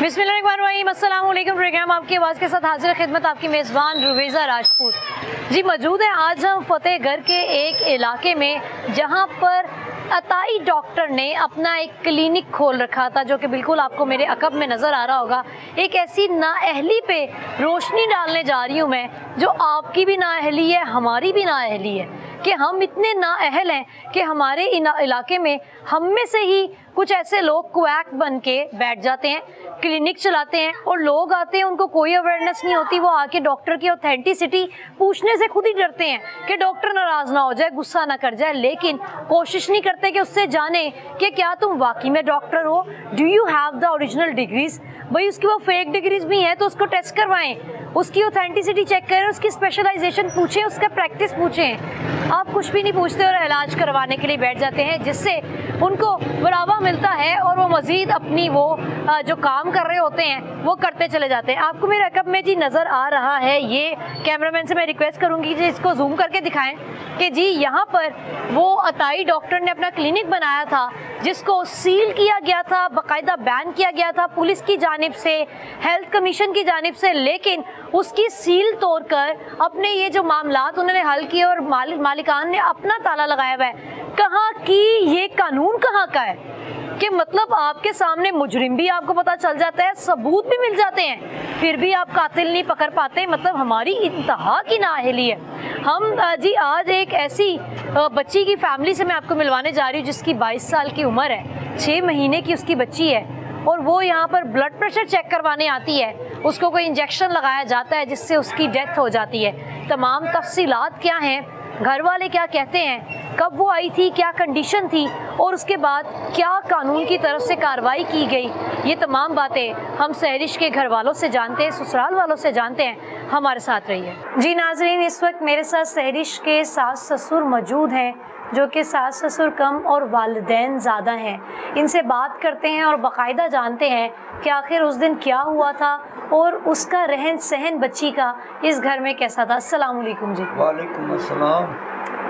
बिस्मिल्लाहिर्रहमानिर्रहीम, अस्सलाम वालेकुम। प्रोग्राम आपकी आवाज़ के साथ हाजिर खिदमत आपकी मेज़बान रुवेज़ा राजपूत जी मौजूद है। आज हम फतेहगढ़ के एक इलाके में जहां पर अताई डॉक्टर ने अपना एक क्लिनिक खोल रखा था, जो कि बिल्कुल आपको मेरे अकब में नज़र आ रहा होगा। एक ऐसी नाअहली पे रोशनी डालने जा रही हूँ मैं, जो आपकी भी नाअहली है, हमारी भी नाअहली है, कि हम इतने नाअहल हैं कि हमारे इलाके में हम में से ही कुछ ऐसे लोग क्वैक बन के बैठ जाते हैं, क्लिनिक चलाते हैं और लोग आते हैं, उनको कोई अवेयरनेस नहीं होती। वो आके डॉक्टर की ऑथेंटिसिटी पूछने से खुद ही डरते हैं कि डॉक्टर नाराज़ ना हो जाए, गुस्सा ना कर जाए, लेकिन कोशिश नहीं करते कि उससे जाने कि क्या तुम वाकई में डॉक्टर हो, do you have the original degrees. भाई उसकी वो फेक डिग्रीज भी हैं तो उसको टेस्ट करवाएं, उसकी ऑथेंटिसिटी चेक करें, उसकी स्पेशलाइजेशन पूछें, उसका प्रैक्टिस पूछें। आप कुछ भी नहीं पूछते और इलाज करवाने के लिए बैठ जाते हैं, जिससे उनको बढ़ावा मिलता है और वो मज़ीद अपनी वो जो काम कर रहे होते हैं वो करते चले जाते हैं। आपको मेरे रकब में जी नज़र आ रहा है, ये कैमरामैन से मैं रिक्वेस्ट करूंगी जी इसको जूम करके दिखाएं कि जी यहाँ पर वो अताई डॉक्टर ने अपना क्लिनिक बनाया था, जिसको सील किया गया था, बाकायदा बैन किया गया था पुलिस की जानिब से, हेल्थ कमीशन की जानिब से, लेकिन उसकी सील तोड़कर अपने ये जो मामलात उन्होंने हल किए और मालिकान ने अपना ताला लगाया हुआ है। कहाँ की ये कानून कहाँ का है कि मतलब आपके सामने मुजरिम भी आपको पता चल जाता है, सबूत भी मिल जाते हैं, फिर भी आप कातिल नहीं पकड़ पाते। मतलब हमारी इंतहा की नाअहली है। हम जी आज एक ऐसी बच्ची की फैमिली से मैं आपको मिलवाने जा रही हूँ, जिसकी 22 साल की उम्र है, 6 महीने की उसकी बच्ची है, और वो यहाँ पर ब्लड प्रेशर चेक करवाने आती है। उसको कोई इंजेक्शन लगाया जाता है जिससे उसकी डेथ हो जाती है। तमाम तफसीलात क्या हैं, घर वाले क्या कहते हैं, कब वो आई थी, क्या कंडीशन थी, और उसके बाद क्या कानून की तरफ से कार्रवाई की गई, ये तमाम बातें हम सहरिश के घर वालों से जानते हैं, ससुराल वालों से जानते हैं। हमारे साथ रहिए जी नाजरीन। इस वक्त मेरे साथ सहरिश के सास ससुर मौजूद हैं, जो कि सास ससुर कम और वालिदैन ज़्यादा हैं। इनसे बात करते हैं और बाकायदा जानते हैं कि आखिर उस दिन क्या हुआ था और उसका रहन सहन बच्ची का इस घर में कैसा था। अस्सलाम वालेकुम जी। वालेकुम अस्सलाम।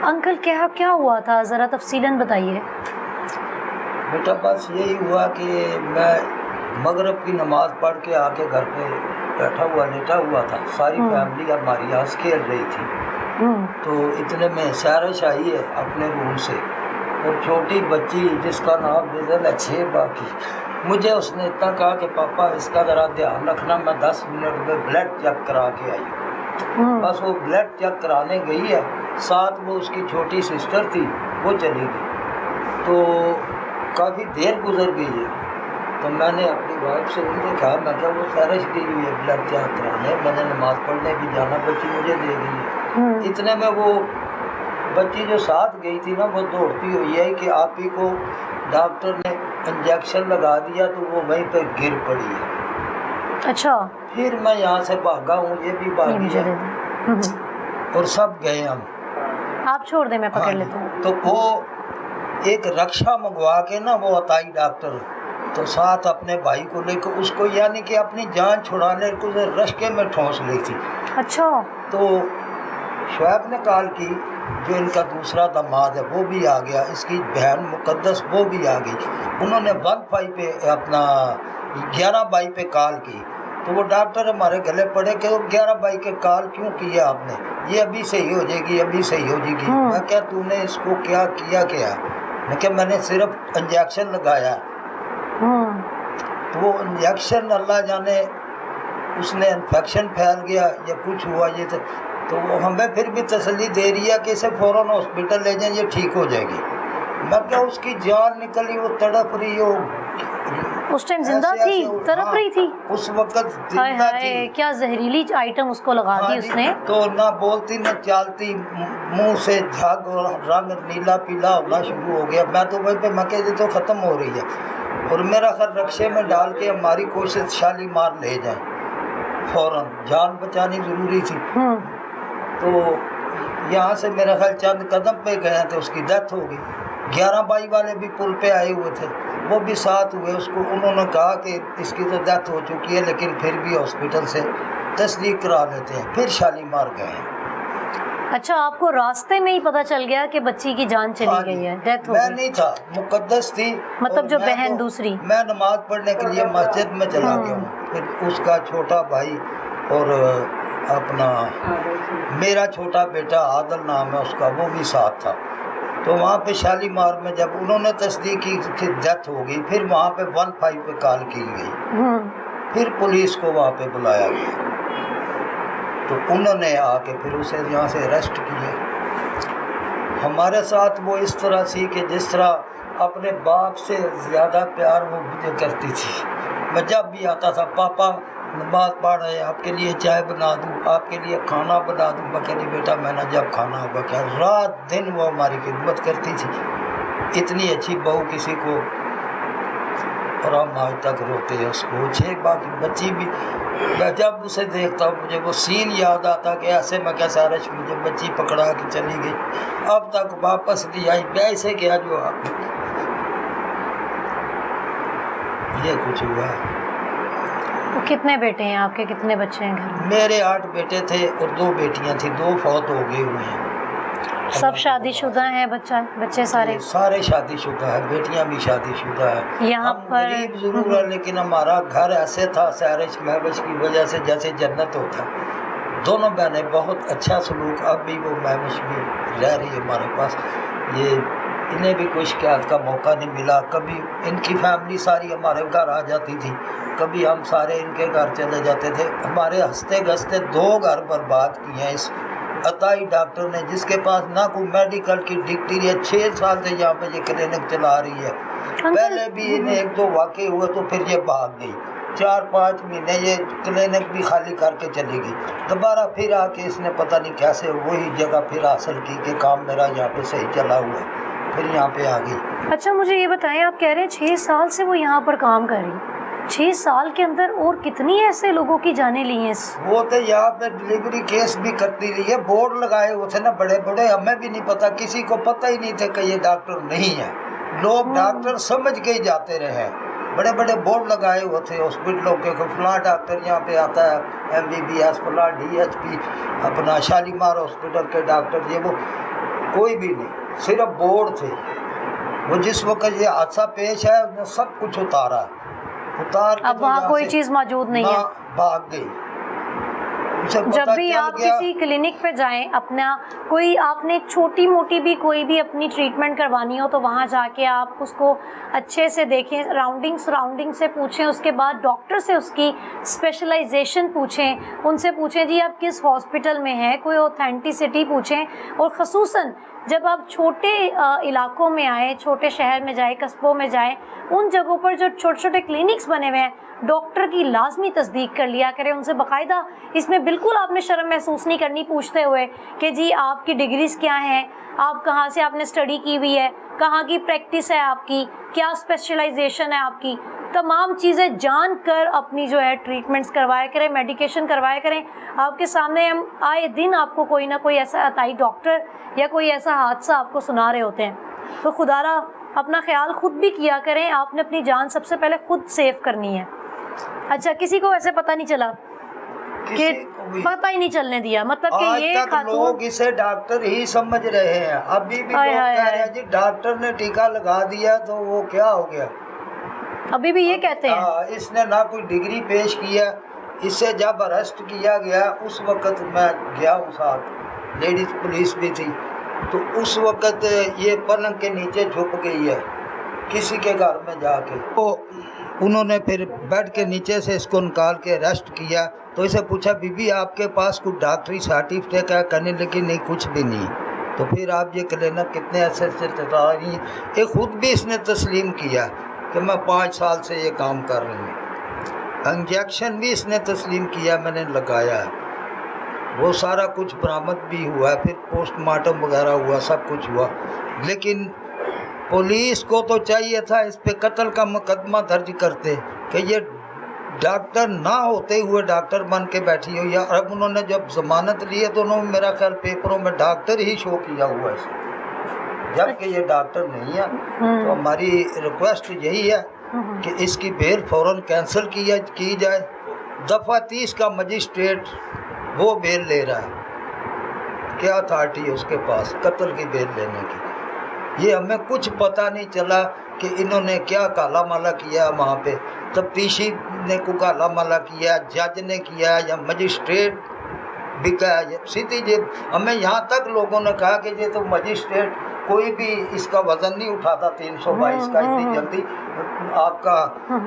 अंकल क्या हुआ था, ज़रा तफसीलन बताइए। बेटा बस यही हुआ कि मैं मगरिब की नमाज़ पढ़ के आके घर पे लेटा हुआ था। सारी फैमिली हमारी हंस खेल रही थी, तो इतने में सारिश आई है अपने रूम से, और छोटी बच्ची जिसका नाम बिजल है 6 बाकी, मुझे उसने इतना कहा कि पापा इसका ज़रा ध्यान रखना, मैं 10 मिनट में ब्लड चेक करा के आई। बस वो ब्लड चेक कराने गई है, साथ वो उसकी छोटी सिस्टर थी, वो चली गई। तो काफ़ी देर गुजर गई है, तो मैंने अपनी वाइफ से उनसे कहा, मैं क्या वो सारिश गई हुई है ब्लड चेक कराने, मैंने नमाज़ पढ़ने भी जाना, बच्ची मुझे दे गई है। इतने में वो बच्ची जो साथ गई थी ना, वो दौड़ती हुई है कि आप ही को डॉक्टर ने इंजेक्शन लगा दिया, तो वो वहीं पर गिर पड़ी है। अच्छा। फिर मैं यहाँ से भागा हूँ, ये भी भागी है, और सब गए हम। आप छोड़ दें, मैं पकड़ लेता हूँ। तो वो एक रक्षा मंगवा के ना, वो अताई डॉक्टर तो साथ अपने भाई को लेकर उसको, यानी कि अपनी जान छुड़ाने को रश्के में ठोंस ली थी। अच्छा। तो शुएब ने कॉल की, जो इनका दूसरा दामाद है वो भी आ गया, इसकी बहन मुकद्दस वो भी आ गई। उन्होंने 1-5 पे अपना 11-22 पे कॉल की, तो वो डॉक्टर हमारे गले पड़े कि 11-22 के कॉल क्यों किया आपने, ये अभी सही हो जाएगी, अभी सही हो जाएगी। मैं क्या तूने इसको क्या किया क्या? मैं क्या मैंने सिर्फ इंजेक्शन लगाया। तो वो इंजेक्शन अल्लाह जाने उसने इन्फेक्शन फैल गया या कुछ हुआ, ये तो वो हमें फिर भी तसल्ली दे रही है कि इसे फ़ौरन हॉस्पिटल ले जाएं, ये ठीक हो जाएगी। मैं क्या उसकी जान निकली, वो तड़प रही हो, उस टाइम जिंदा थी, तड़प रही थी उस वक्त जिंदा थी। क्या जहरीली आइटम उसको लगा दी उसने। तो ना बोलती ना चलती, मुंह से झाग और रंग नीला पीला होना शुरू हो गया। मैं तो वहीं पे मके तो ख़त्म हो रही है, और मेरा खर रक्शे में डाल के हमारी कोशिश शालीमार ले जाए, फ़ौरन जान बचानी ज़रूरी थी। तो यहाँ से मेरा ख्याल चंद कदम पे गए तो उसकी डेथ हो गई। 11-22 वाले भी पुल पे आए हुए थे, वो भी साथ हुए। उसको उन्होंने कहा कि इसकी तो डेथ हो चुकी है, लेकिन फिर भी हॉस्पिटल से तस्दीक करा लेते हैं। फिर शालीमार गए। अच्छा, आपको रास्ते में ही पता चल गया कि बच्ची की जान चली हाँ जी, गई है, डेथ हो मैं गई? नहीं था, मुकद्दस थी। मतलब और जो मैं बहन तो- दूसरी? मैं नमाज पढ़ने के लिए मस्जिद में चला गया हूँ, फिर उसका छोटा भाई और अपना मेरा छोटा बेटा आदल नाम है उसका, वो भी साथ था। तो वहाँ पे शालीमार में जब उन्होंने तस्दीक की कि डेथ हो गई, फिर वहाँ पे 15 पे कॉल की गई, फिर पुलिस को वहाँ पे बुलाया गया, तो उन्होंने आके फिर उसे यहाँ से अरेस्ट किया। हमारे साथ वो इस तरह थी कि जिस तरह अपने बाप से ज़्यादा प्यार वो मुझे करती थी। मैं जब भी आता था, पापा नमाज पढ़ रहे, आपके लिए चाय बना दूँ, आपके लिए खाना बना दूँ। मैं कहती बेटा मैंने जब खाना होगा क्या, रात दिन वो हमारी खिदमत करती थी। इतनी अच्छी बहू किसी को, और हम आज तक रोते हैं उसको। छः बाकी बच्ची भी, मैं जब उसे देखता हूँ मुझे वो सीन याद आता कि ऐसे मैं क्या सारश मुझे बच्ची पकड़ा के चली गई, अब तक वापस नहीं आई, ऐसे क्या जो आप ये कुछ हुआ। वो कितने बेटे हैं आपके, कितने बच्चे हैं घर में? मेरे 8 बेटे थे और 2 बेटियां थी, 2 फौत हो गए हुए हैं। सब शादीशुदा हैं बच्चे सारे? सारे शादीशुदा है, बेटियां भी शादीशुदा है। यहाँ हम पर गरीब जरूर है, लेकिन हमारा घर ऐसे था सैरिश महबश की वजह से जैसे जन्नत होता। दोनों बहनें बहुत अच्छा सलूक, अब भी वो महबश भी रह रही है हमारे पास। ये इन्हें भी कोई शिकायत का मौका नहीं मिला। कभी इनकी फैमिली सारी हमारे घर आ जाती थी, कभी हम सारे इनके घर चले जाते थे। हमारे हंसते गसते 2 घर बर्बाद किए हैं इस अताई डॉक्टर ने, जिसके पास ना कोई मेडिकल की डिग्री है। 6 साल से यहाँ पे ये क्लिनिक चला रही है। पहले भी इन्हें 1-2 वाक़े हुए तो फिर ये भाग गई। 4-5 महीने ये क्लिनिक भी खाली करके चली गई। दोबारा फिर आके इसने पता नहीं कैसे वही जगह फिर हासिल की कि काम मेरा यहाँ पे सही चला हुआ है, फिर यहाँ पे आ गई। अच्छा, मुझे ये बताएं, आप कह रहे हैं 6 साल से वो यहाँ पर काम कर रही, 6 साल के अंदर और कितनी ऐसे लोगों की जानें ली हैं? वो तो यहाँ पे डिलीवरी केस भी करती रही है। बोर्ड लगाए हुए थे ना बड़े बड़े, हमें भी नहीं पता, किसी को पता ही नहीं था कि ये डॉक्टर नहीं है। लोग डॉक्टर समझ के ही जाते रहे। बड़े बड़े बोर्ड लगाए हुए थे हॉस्पिटलों के, फलां डॉक्टर यहाँ पे आता है, MBBS, फलां DHP, अपना शालीमार हॉस्पिटल के डॉक्टर, ये वो कोई भी नहीं, सिर्फ बोर्ड थे। वो जिस वक्त ये हादसा पेश है उसने सब कुछ उतारा, उतार के अब वहाँ कोई चीज़ मौजूद नहीं है, भाग गई। जब भी आप किसी क्लिनिक पे जाएं, अपना कोई आपने छोटी मोटी भी कोई भी अपनी ट्रीटमेंट करवानी हो तो वहाँ जाके आप उसको अच्छे से देखें, सराउंडिंग से पूछें, उसके बाद डॉक्टर से उसकी स्पेशलाइजेशन पूछें, उनसे पूछें जी आप किस हॉस्पिटल में हैं, कोई ऑथेंटिसिटी पूछें। और ख़ुसूसन जब आप छोटे इलाकों में आए, छोटे शहर में जाए, कस्बों में जाए, उन जगहों पर जो छोटे छोटे क्लिनिक्स बने हुए हैं, डॉक्टर की लाजमी तस्दीक कर लिया करें उनसे बाकायदा। इसमें बिल्कुल आपने शर्म महसूस नहीं करनी पूछते हुए कि जी आपकी डिग्रीज़ क्या हैं, आप कहाँ से आपने स्टडी की हुई है, कहाँ की प्रैक्टिस है आपकी, क्या स्पेशलाइजेशन है आपकी। तमाम चीज़ें जान कर अपनी जो है ट्रीटमेंट्स करवाया करें, मेडिकेशन करवाया करें। आपके सामने हम आए दिन आपको कोई ना कोई ऐसा अताई डॉक्टर या कोई ऐसा हादसा आपको सुना रहे होते हैं। तो खुदारा अपना ख्याल खुद भी किया करें, आपने अपनी जान सबसे पहले खुद सेव करनी है। अच्छा, किसी को वैसे पता नहीं चला कि पता ही नहीं चलने दिया, मतलब कि ये खातून, लोग इसे डॉक्टर ही समझ रहे हैं। अभी भी लोग कह रहे हैं जी डॉक्टर ने टीका लगा दिया तो वो क्या हो गया, अभी भी ये कहते हैं। इसने ना कोई डिग्री पेश किया। इससे जब अरेस्ट किया गया उस वक़्त मैं गया हूँ साथ, लेडीज पुलिस भी थी, तो उस वक़्त ये पलंग के नीचे छुप गई है किसी के घर में जाके। तो उन्होंने फिर बेड के नीचे से इसको निकाल के अरेस्ट किया। तो इसे पूछा बीबी आपके पास कुछ डॉक्टरी सर्टिफिकेट है, कहने लगी नहीं कुछ भी नहीं। तो फिर आप ये क्लिनिक कितने अरसे से चला रही हैं? ये खुद भी इसने तस्लीम किया कि मैं 5 साल से ये काम कर रही हूँ। इंजेक्शन भी इसने तस्लीम किया मैंने लगाया है, वो सारा कुछ बरामद भी हुआ है, फिर पोस्टमार्टम वगैरह हुआ, सब कुछ हुआ। लेकिन पुलिस को तो चाहिए था इस पे कत्ल का मुकदमा दर्ज करते कि ये डॉक्टर ना होते हुए डॉक्टर बन के बैठी हो। या अब उन्होंने जब जमानत ली है तो उन्होंने मेरा ख्याल पेपरों में डॉक्टर ही शो किया हुआ है, जबकि ये डॉक्टर नहीं है। तो हमारी रिक्वेस्ट यही है कि इसकी बेल फ़ौरन कैंसिल की जाए। दफ़ा 30 का मजिस्ट्रेट वो बेल ले रहा है, क्या अथॉरिटी है उसके पास कत्ल की बेल लेने की? ये हमें कुछ पता नहीं चला कि इन्होंने क्या काला माला किया वहाँ पे। तफ्तीशी ने को काला माला किया, जज ने किया या मजिस्ट्रेट बिका है। सीधी जी हमें यहाँ तक लोगों ने कहा कि ये तो मजिस्ट्रेट कोई भी इसका वजन नहीं उठाता 322 का, इतनी जल्दी आपका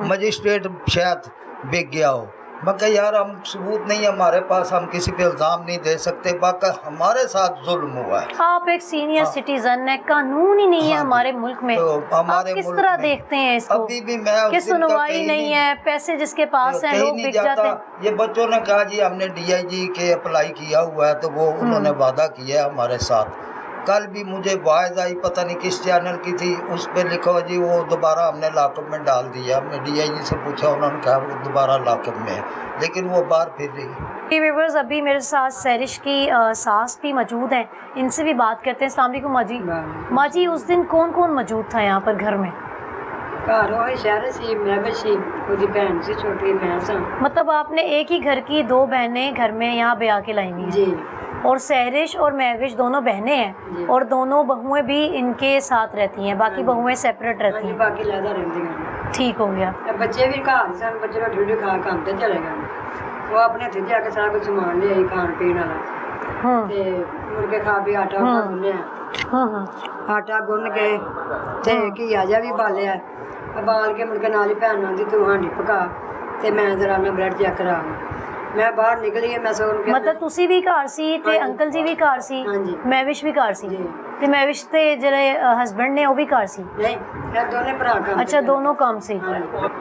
मजिस्ट्रेट शायद बिक गया हो। मैं कहा यार हम सबूत नहीं है हमारे पास, हम किसी पे इल्ज़ाम नहीं दे सकते, बाकी हमारे साथ जुल्म हुआ है। आप एक सीनियर सिटीजन है, कानून ही नहीं है हाँ, हमारे मुल्क में, तो हमारे आप किस मुल्क तरह में देखते हैं इसको अभी भी मैं उस कि दिन तक सुनवाई कहीं नहीं है, पैसे जिसके पास हैं कहीं लोग नहीं बिक जाते जाता। हैं। ये बच्चों ने कहा जी हमने DIG के अप्लाई किया हुआ है, तो वो उन्होंने वादा किया है हमारे साथ। कल भी मुझे आवाज़ आई, पता नहीं किस चैनल की थी, उस पर लिखा जी वो दोबारा हमने लॉकअप में डाल दिया। हमने DIG से पूछा, उन्होंने कहा वो दोबारा लॉकअप में है, लेकिन वो बाहर फिर रही। व्यूअर्स अभी मेरे साथ सैरिश की सास भी मौजूद हैं, इनसे भी बात करते हैं। अस्सलाम वालेकुम माँ जी। माँ जी उस दिन कौन कौन मौजूद था यहाँ पर घर में? घर वो शहर सी, मैं भी सी, उसकी बहन सी छोटी, मैं सा। मतलब आपने एक ही घर की दो बहनें घर में यहाँ ब्याह के लाई हुई हैं? जी। और सहरिश और महविश दोनों बहनें हैं जी। और दोनों बहुएं भी इनके साथ रहती हैं, बाकी बहुएं सेपरेट रहती ਹਾਂਜੀ हैं। बाकी लहदा रहती हैं। ठीक हो गया। बच्चे भी घर सन, बच्चे रोटी रोटी खा काम ते चले गए। वो अपने हथे जाके सारा कुछ समान लिया खाण पीण वाला, ते मुड़ के खा पी आटा गुन्निया, आटा गुन्न के ते घीआ जिहा भी बालिया, बाल के मुड़ के नाल ही भैन आंदी तू हांडी पका ते मैं जरा ना ब्रेड चेक करा। मैं बाहर निकली मैं सो के मतलब ਤੁਸੀਂ ਵੀ ਘਰ ਸੀ ਤੇ ਅੰਕਲ ਜੀ ਵੀ ਘਰ ਸੀ, ਹਾਂਜੀ। ਮਹਿਵਿਸ਼ ਵੀ ਘਰ ਸੀ ਜੀ। ਤੇ ਮਹਿਵਿਸ਼ ਤੇ ਜਿਹੜੇ ਹਸਬੰਡ ਨੇ ਉਹ ਵੀ ਘਰ ਸੀ? नहीं मैं दोनों भरा काम अच्छा दोनों काम से।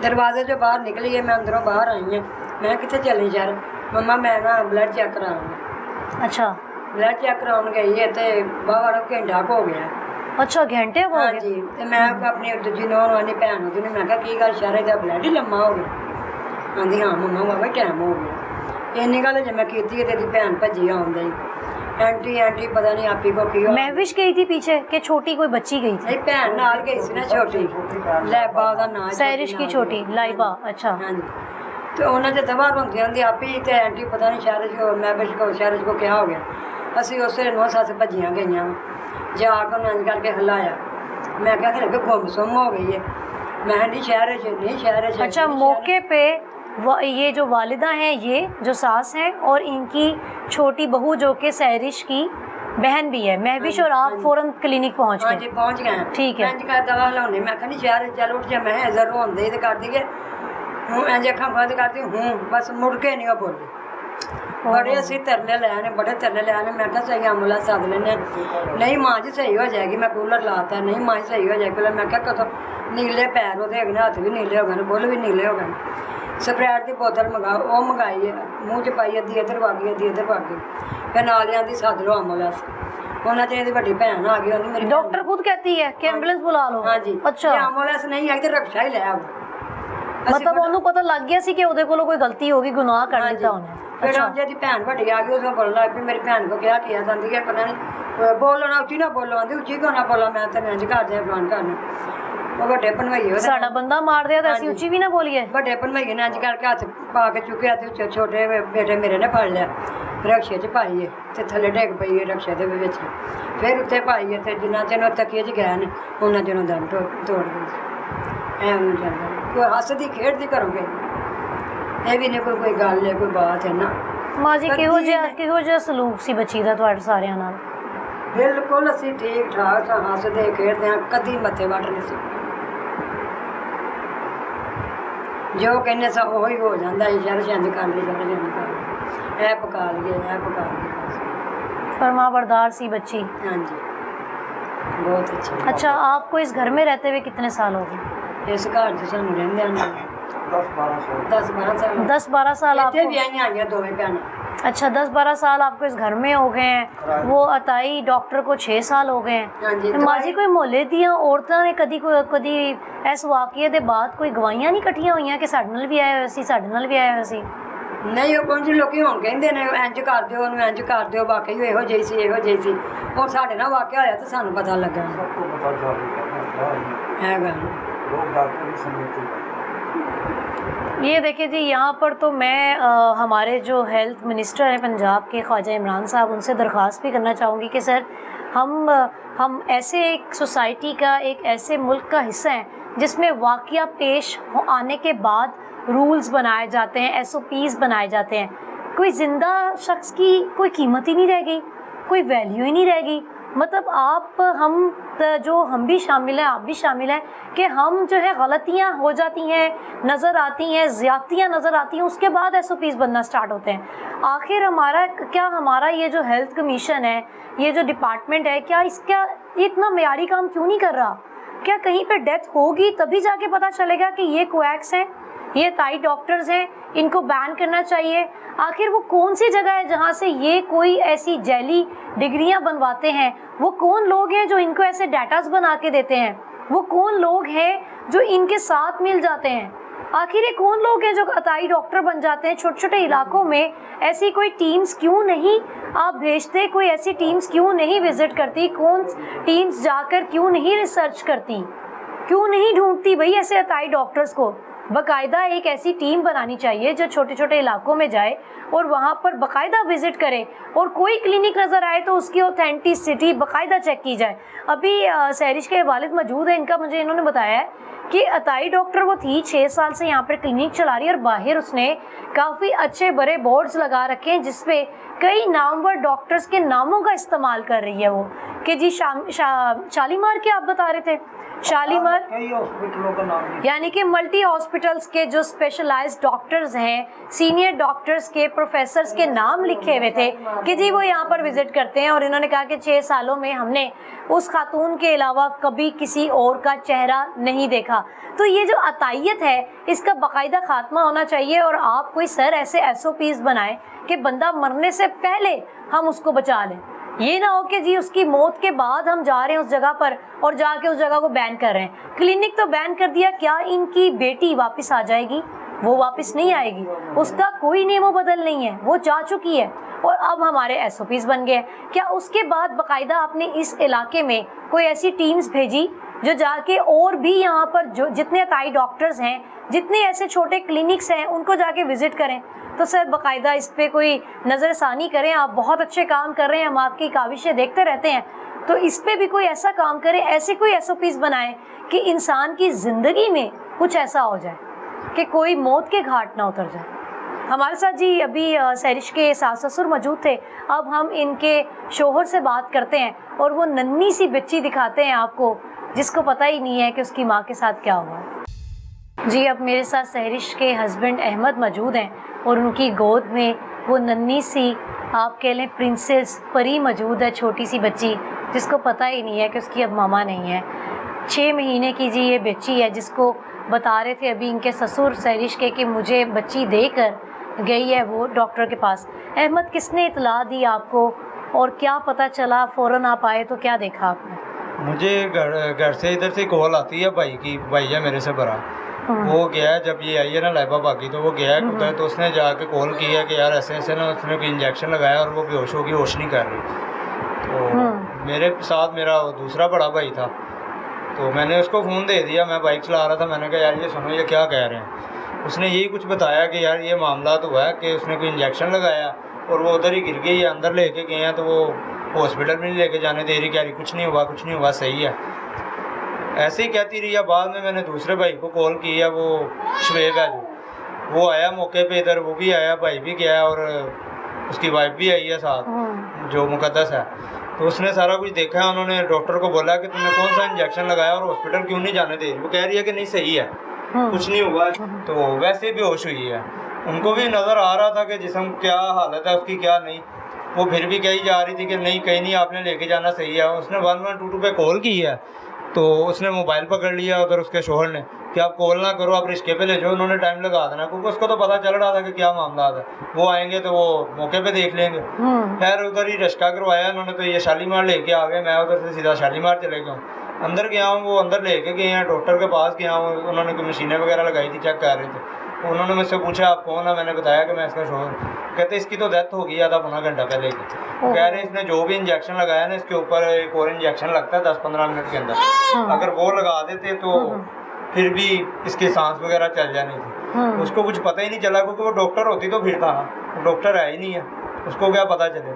दरवाजे जो बाहर निकली है, मैं अंदरों बाहर आई हूँ। मैं कितने चली यार मम्मा, मैं ना ब्लड चेक कराऊंगा। अच्छा ब्लड चेक कराने गई है तो बाबा घंटा हो गया। अच्छा घंटे हो हाँ गए? जी। तो मैं अपनी दूजी नौं आनी भैन होती ने, मैं कहा की गल शहर का ब्लड ही लम्मा हो गया। आंधी हाँ मम्मा बाबा टाइम हो गया। इन्नी गल जो मैं की तेरी भैन भजी आँदी एंटी एंटी पता नहीं आपी को की महविश गई थी पीछे कि छोटी कोई बच्ची गई थी? नहीं भैन नाल गई सी ना छोटी, लैबा ਉਹਦਾ ਨਾਂ सैरिश की छोटी लाइबा। अच्छा हाँ जी। तो उन्हें जो दवा रोंदी आंदी आपी तो एंटी पता नहीं शहर को मैं शहर को क्या हो गया। असी उस नौ सस भजियाँ गई जाकर उन्हें इंज करके हिलाया। मैं क्या खरे गुम सुम हो गई है। मैं नहीं शहर नहीं शहर। अच्छा मौके पे ये जो वालिदा हैं, ये जो सास हैं और इनकी छोटी बहू जो कि सैरिश की बहन भी है, महविश और आप फौरन क्लिनिक पहुंच हाँ गए? जी पहुँच गए। ठीक है। इंज कर दवा हिलाने मैं कहनी शहर चल उठ जा, मैं इधर रोंदे तो कर दिए हूँ इंज अखा बंद करती हूँ बस मुड़ के नहीं बोली। बड़े असी तरले लैने, बड़े तरले लैने। मैं कहा सही एम्बुलेंस सद लेने। नहीं माँ जी सही हो जाएगी, मैं कूलर लाता। नहीं माँ जी सही हो जाएगी कूलर। मैं क्या कदों नीले पैर वो हथ भी नीले हो गए, बुल भी नीले हो गए। स्प्रैड की बोतल मंगाओ, वो मंगाई है, मूँह च पाई अद्धी इधर वागी अद्धी इधर वागी। फिर नाल आंदी सद लो एम्बुलेंस। उन्हें चीज बड़ी भैन आ गई, मेरी डॉक्टर खुद कहती है कि एम्बुलेंस बुला लो? हाँ जी। अच्छा एम्बुलेंस नहीं आई तो रक्षा ही लै आओ। मतलब ਉਹਨੂੰ ਪਤਾ ਲੱਗ ਗਿਆ ਸੀ ਕਿ ਉਹਦੇ ਕੋਲੋਂ ਕੋਈ ਗਲਤੀ ਹੋ ਗਈ, ਗੁਨਾਹ ਕਰ ਦਿੱਤਾ ਉਹਨੇ? फिर अच्छा हम जी भैन बड़ी आ गई, उसमें बोलना लग पी। मेरी भैन को क्या किया आंदी है पता नहीं बोलो ना उच्ची ना बोलो, आंदी उच्ची क्यों ना बोलो, मैं तेन इंज कर दिया फलान करना। वो बड़े भनवैये ਸਾਡਾ ਬੰਦਾ ਮਾਰ ਦਿਆ ਤਾਂ ਅਸੀਂ ਉੱਚੀ ਵੀ ਨਾ ਬੋਲੀਏ? बड़े भनवैये ने इंज करके हथ पा के चुकया तो छोटे बेटे मेरे ने फड़ लिया, रक्शे च पाई है तो थले डिग पई है रक्शे के विच। फिर उत्ते पाई है तो जिन्ना चिर तकिए च गए ने उन्ना चिर दम तोड़ गई। एवं चलता कोई हसदी खेडदी करोगे, ये भी नहीं कोई गल है कोई बात है ना। ਮਾਂ ਜੀ ਕਿਹੋ ਜਿਹਾ ਸਲੂਕ ਸੀ ਬੱਚੀ ਦਾ ਤੁਹਾਡੇ ਸਾਰਿਆਂ ਨਾਲ? बिल्कुल असी ठीक ठाक सा हसदे खेडदे कदी मत्थे वट नहीं सी। जो कहने सा वही हो जाता है। शहर इंज कर ली शहर इंज कर ली, ऐ पका लिए ऐ पका लिए। फरमाबरदार सी बच्ची। हाँ जी बहुत अच्छा। अच्छा आपको इस घर में रहते हुए कितने साल हो गए? इस घर च सानू रहिंदे 10-12 साल 10-12 साल इत्थे आपको? भी आईयां आईयां दोवें भैणां। अच्छा 10-12 साल आपको इस घर में हो गए हैं। वो अताई डॉक्टर को 6 साल हो गए हाँ जी। हैं। माँ जी कोई मोहल्ले दियां औरतां ने कदी इस वाकये दे बाद कोई गवाहियां नहीं इकट्ठियां होईयां कि साडे नाल भी आए होए सी, साडे नाल भी आए होए सी? नहीं वो कुछ लोग हुण कहंदे ने इंज कर दिओ ओनू इंज कर दिओ, वाकई इहो ਜਿਹੀ ਸੀ ਇਹੋ ਜਿਹੀ ਸੀ। और साडे नाल वाकया होया तो सानू पता लगा सबको पता चल गया है गल। लोग डॉक्टर की समिति ये देखिए जी, यहाँ पर तो मैं हमारे जो हेल्थ मिनिस्टर हैं पंजाब के ख्वाजा इमरान साहब, उनसे दरख्वास्त भी करना चाहूँगी कि सर हम ऐसे एक सोसाइटी का, एक ऐसे मुल्क का हिस्सा हैं जिसमें वाक़या पेश आने के बाद रूल्स बनाए जाते हैं, SOPs बनाए जाते हैं। कोई ज़िंदा शख्स की कोई कीमत ही नहीं रह गई, कोई वैल्यू ही नहीं रह गई। मतलब हम भी शामिल हैं, आप भी शामिल हैं कि हम जो है गलतियां हो जाती हैं, नज़र आती हैं, ज़्यादतियां नज़र आती हैं, उसके बाद SOPs बनना स्टार्ट होते हैं। आखिर हमारा ये जो हेल्थ कमीशन है, ये जो डिपार्टमेंट है, क्या इसका ये इतना मेयारी काम क्यों नहीं कर रहा? क्या कहीं पे डेथ होगी तभी जाके पता चलेगा कि ये कोएक्स हैं, ये ताई डॉक्टर्स हैं, इनको बैन करना चाहिए? आखिर वो कौन सी जगह है जहाँ से ये कोई ऐसी जैली डिग्रियां बनवाते हैं? वो कौन लोग हैं जो इनको ऐसे डाटास बना के देते हैं? वो कौन लोग हैं जो इनके साथ मिल जाते हैं? आखिर ये कौन लोग हैं जो अताई डॉक्टर बन जाते हैं? छोटे छोटे इलाकों में ऐसी कोई टीम्स क्यों नहीं आप भेजते? कोई ऐसी टीम्स क्यों नहीं विजिट करती? कौन टीम्स जाकर क्यों नहीं रिसर्च करती? क्यों नहीं ढूंढती भाई ऐसे अताई डॉक्टर्स को? बाकायदा एक ऐसी टीम बनानी चाहिए जो छोटे छोटे इलाकों में जाए और वहाँ पर बाकायदा विज़िट करे, और कोई क्लिनिक नज़र आए तो उसकी ऑथेंटिसिटी बाकायदा चेक की जाए। अभी सहरिश के वालिद मौजूद है, इन्होंने बताया है कि अताई डॉक्टर वो थी, 6 साल से यहाँ पर क्लिनिक चला रही है, और बाहर उसने काफ़ी अच्छे बड़े बोर्ड्स लगा रखे हैं जिसपे कई नामवर डॉक्टर्स के नामों का इस्तेमाल कर रही है वो, कि जी शालीमार के आप बता रहे थे, शालीमार कई हॉस्पिटलों का नाम यानी कि मल्टी हॉस्पिटल्स के जो स्पेशलाइज्ड डॉक्टर्स हैं, सीनियर डॉक्टर्स के, प्रोफेसर्स के नाम लिखे हुए थे कि जी वो यहाँ पर विज़िट करते हैं, और इन्होंने कहा कि 6 सालों में हमने उस खातून के अलावा कभी किसी और का चेहरा नहीं देखा। तो ये जो अतायत है इसका बाकायदा खात्मा होना चाहिए, और आप कोई सर ऐसे SOPs बनाएं कि बंदा मरने से पहले हम उसको बचा लें। ये ना हो कि जी उसकी मौत के बाद हम जा रहे हैं उस जगह पर और जाके उस जगह को बैन कर रहे हैं। क्लिनिक तो बैन कर दिया, क्या इनकी बेटी वापस आ जाएगी? वो वापस नहीं आएगी, उसका कोई नेमो बदल नहीं है, वो जा चुकी है, और अब हमारे SOPs बन गए। क्या उसके बाद बाकायदा आपने इस इलाके में कोई ऐसी टीम्स भेजी जो जाके और भी यहाँ पर जो जितने ताई डॉक्टर्स हैं, जितने ऐसे छोटे क्लिनिक्स हैं, उनको जाके विज़िट करें? तो सर बाकायदा इस पर कोई नज़रसानी करें। आप बहुत अच्छे काम कर रहे हैं, हम आपकी काविशें देखते रहते हैं, तो इस पर भी कोई ऐसा काम करें, ऐसे कोई SOPs बनाएं कि इंसान की ज़िंदगी में कुछ ऐसा हो जाए कि कोई मौत के घाट ना उतर जाए। हमारे साथ जी अभी सहरिश के सास ससुर मौजूद थे, अब हम इनके शोहर से बात करते हैं, और वो नन्ही सी बच्ची दिखाते हैं आपको जिसको पता ही नहीं है कि उसकी माँ के साथ क्या हुआ। जी अब मेरे साथ सहरिश के हस्बैंड अहमद मौजूद हैं, और उनकी गोद में वो नन्ही सी, आप कह लें प्रिंसेस परी मौजूद है, छोटी सी बच्ची जिसको पता ही नहीं है कि उसकी अब मामा नहीं है। 6 महीने की जी ये बच्ची है, जिसको बता रहे थे अभी इनके ससुर सहरिश के कि मुझे बच्ची देकर गई है वो डॉक्टर के पास। अहमद, किसने इतला दी आपको और क्या पता चला? फ़ौरन आप आए तो क्या देखा आपने? मुझे घर से इधर से कॉल आती है भाई की, भाई है मेरे से बड़ा, वो गया है, जब ये आई है ना लाइबा बाकी, तो वो गया है उधर, तो उसने जाके कॉल किया कि यार ऐसे ऐसे ना उसने कोई इंजेक्शन लगाया और वो बेहोश होगी, होश नहीं कर रही। तो मेरे साथ मेरा दूसरा बड़ा भाई था, तो मैंने उसको फ़ोन दे दिया, मैं बाइक चला रहा था, मैंने कहा यार ये सुनो ये क्या कह रहे हैं। उसने यही कुछ बताया कि यार ये मामला तो हुआ है कि उसने कोई इंजेक्शन लगाया और वो उधर ही गिर गई, अंदर लेके गए हैं, तो वो हॉस्पिटल में नहीं लेके जाने दे रही, कह रही कुछ नहीं हुआ सही है। ऐसे ही कहती रही है। बाद में मैंने दूसरे भाई को कॉल किया, वो शुएब है जो, वो आया मौके पे इधर, वो भी आया, भाई भी गया और उसकी वाइफ भी आई है साथ जो मुकद्दस है। तो उसने सारा कुछ देखा है, उन्होंने डॉक्टर को बोला कि तुमने कौन सा इंजेक्शन लगाया और हॉस्पिटल क्यों नहीं जाने दे रही। वो कह रही है कि नहीं सही है, कुछ नहीं हुआ। तो वैसे ही बेहोश हुई है। उनको भी नज़र आ रहा था कि जिस्म क्या हालत है उसकी क्या नहीं, वो फिर भी कही जा रही थी कि नहीं कहीं नहीं, आपने लेके जाना सही है। उसने 112 पे कॉल की है, तो उसने मोबाइल पकड़ लिया उधर उसके शोहर ने कि आप कॉल ना करो, आप रिश्के पे ले जाओ, उन्होंने टाइम लगा देना, क्योंकि उसको तो पता चल रहा था कि क्या मामला था। वो आएंगे तो वो मौके पे देख लेंगे। खैर उधर ही रिश्का करवाया उन्होंने, तो ये शालीमार लेके आ गए। मैं उधर से सीधा शालीमार चले गया हूँ, अंदर गया हूँ, वो अंदर लेके गए हैं, डॉक्टर के पास गया हूँ, उन्होंने कोई मशीनें वगैरह लगाई थी, चेक कर रहे थे। उन्होंने मुझसे पूछा आप कौन है, मैंने बताया कि मैं इसका शोहर। कहते इसकी तो डेथ हो गई आधा पौना घंटा पहले की। कह रहे इसने जो भी इंजेक्शन लगाया ना, इसके ऊपर एक और इंजेक्शन लगता है 10-15 मिनट के अंदर, अगर वो लगा देते तो फिर भी इसकी सांस वगैरह चल जानी थी। उसको कुछ पता ही नहीं चला, क्योंकि वो डॉक्टर होती तो फिर था ना, डॉक्टर है ही नहीं है, उसको क्या पता चले।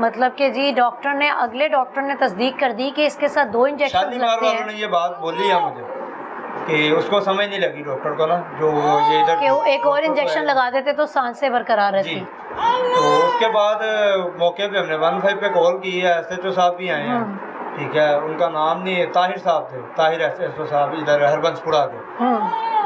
मतलब कि जी डॉक्टर ने, अगले डॉक्टर ने तस्दीक कर दी कि इसके साथ 2 इंजेक्शन शालीमार लगते वालों ने हैं ये बात बोली है मुझे कि उसको समझ नहीं लगी डॉक्टर को ना, जो ये इधर कि वो एक और डॉक्टर को इंजेक्शन है। लगा देते तो सांसें बरकरार जी। रहती। तो उसके बाद मौके पे हमने 15 पे कॉल की है, SHO साहब भी आए हैं, ठीक है, उनका नाम नहीं, ताहिर साहब थे, ताहिर SHO साहब इधर हरबंसपुरा के,